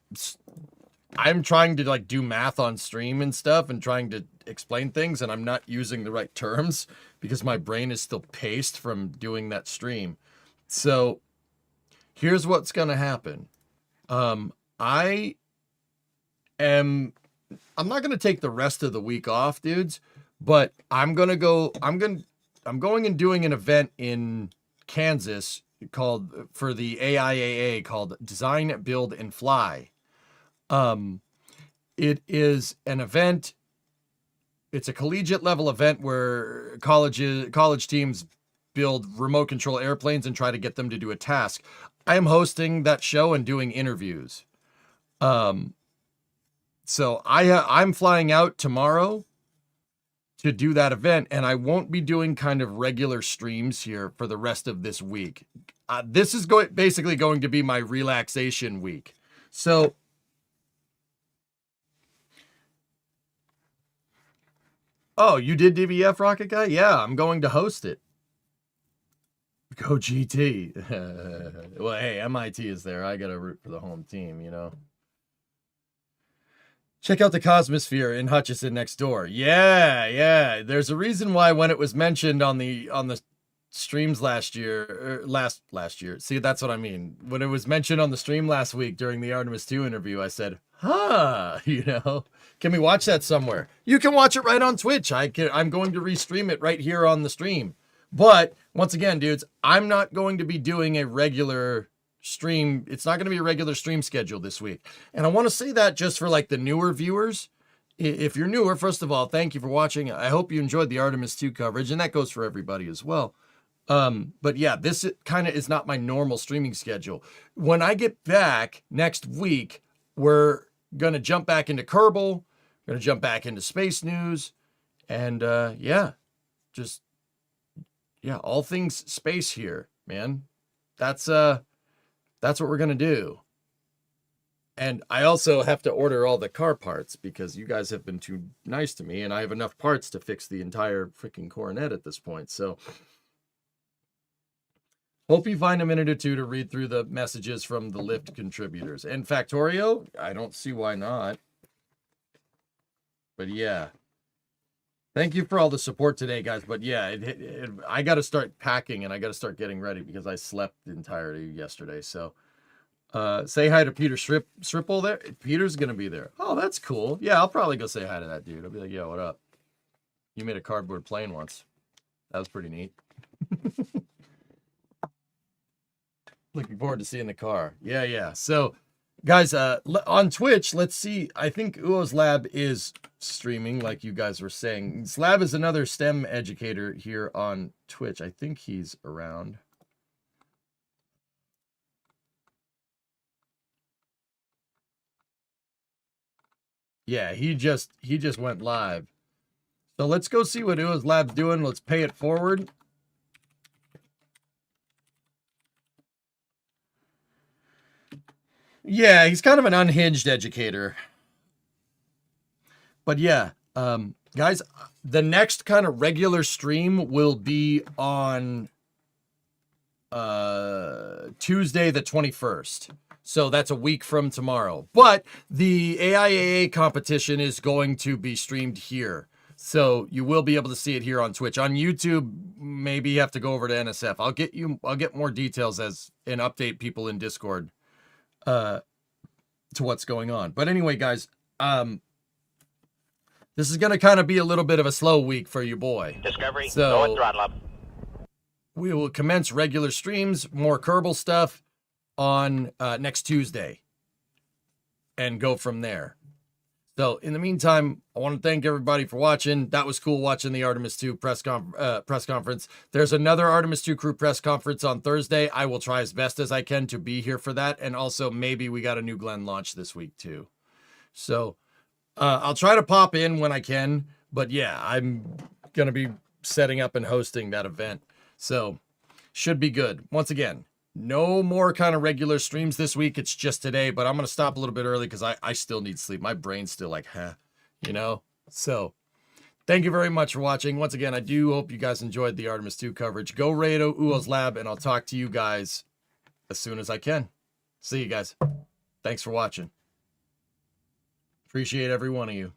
trying to like do math on stream and stuff and trying to explain things, and I'm not using the right terms because my brain is still paced from doing that stream. So here's what's going to happen. I'm not going to take the rest of the week off, dudes, but I'm going and doing an event in Kansas for the AIAA called Design, Build, and Fly. It is an event. It's a collegiate level event where college teams build remote control airplanes and try to get them to do a task. I am hosting that show and doing interviews. So I'm flying out tomorrow to do that event, and I won't be doing kind of regular streams here for the rest of this week. This is basically going to be my relaxation week. So oh, you did DVF, Rocket Guy? Yeah, I'm going to host it. Go GT. Well, hey, MIT is there. I got to root for the home team, you know. Check out the Cosmosphere in Hutchison next door. Yeah. There's a reason why when it was mentioned on the streams last year, last year. See, that's what I mean. When it was mentioned on the stream last week during the Artemis II interview, I said, you know, can we watch that somewhere? You can watch it right on Twitch. I'm going to restream it right here on the stream. But once again, dudes, I'm not going to be doing a regular stream. It's not going to be a regular stream schedule this week. And I want to say that just for like the newer viewers. If you're newer, first of all, thank you for watching. I hope you enjoyed the Artemis II coverage, and that goes for everybody as well. But yeah, this kind of is not my normal streaming schedule. When I get back next week, we're going to jump back into Kerbal, going to jump back into space news, and yeah, all things space here, man. That's what we're going to do. And I also have to order all the car parts because you guys have been too nice to me, and I have enough parts to fix the entire freaking Coronet at this point. So hope you find a minute or two to read through the messages from the Lyft contributors. And Factorio, I don't see why not. But yeah. Thank you for all the support today, guys. But yeah, I got to start packing and I got to start getting ready because I slept the entirety yesterday. So say hi to Peter Sripple there. Peter's going to be there. Oh, that's cool. Yeah, I'll probably go say hi to that dude. I'll be like, yo, what up? You made a cardboard plane once. That was pretty neat. Looking forward to seeing the car. Yeah. So, guys, on Twitch, let's see. I think Uo's Lab is streaming, like you guys were saying. Slab is another STEM educator here on Twitch. I think he's around. Yeah, he just went live. So let's go see what Uo's Lab's doing. Let's pay it forward. Yeah, he's kind of an unhinged educator. But yeah, guys, the next kind of regular stream will be on Tuesday the 21st. So that's a week from tomorrow. But the AIAA competition is going to be streamed here. So you will be able to see it here on Twitch. On YouTube, maybe you have to go over to NSF. I'll get more details and update people in Discord to what's going on. But anyway, guys, this is going to kind of be a little bit of a slow week for you, boy. Discovery, so go and throttle up. We will commence regular streams, more Kerbal stuff on next Tuesday and go from there. So in the meantime, I want to thank everybody for watching. That was cool watching the Artemis II press conference. There's another Artemis II crew press conference on Thursday. I will try as best as I can to be here for that. And also maybe we got a New Glenn launch this week too. So I'll try to pop in when I can. But yeah, I'm going to be setting up and hosting that event. So should be good. Once again, no more kind of regular streams this week. It's just today, but I'm going to stop a little bit early because I still need sleep. My brain's still like, you know? So thank you very much for watching. Once again, I do hope you guys enjoyed the Artemis II coverage. Go raid Uo's Lab, and I'll talk to you guys as soon as I can. See you guys. Thanks for watching. Appreciate every one of you.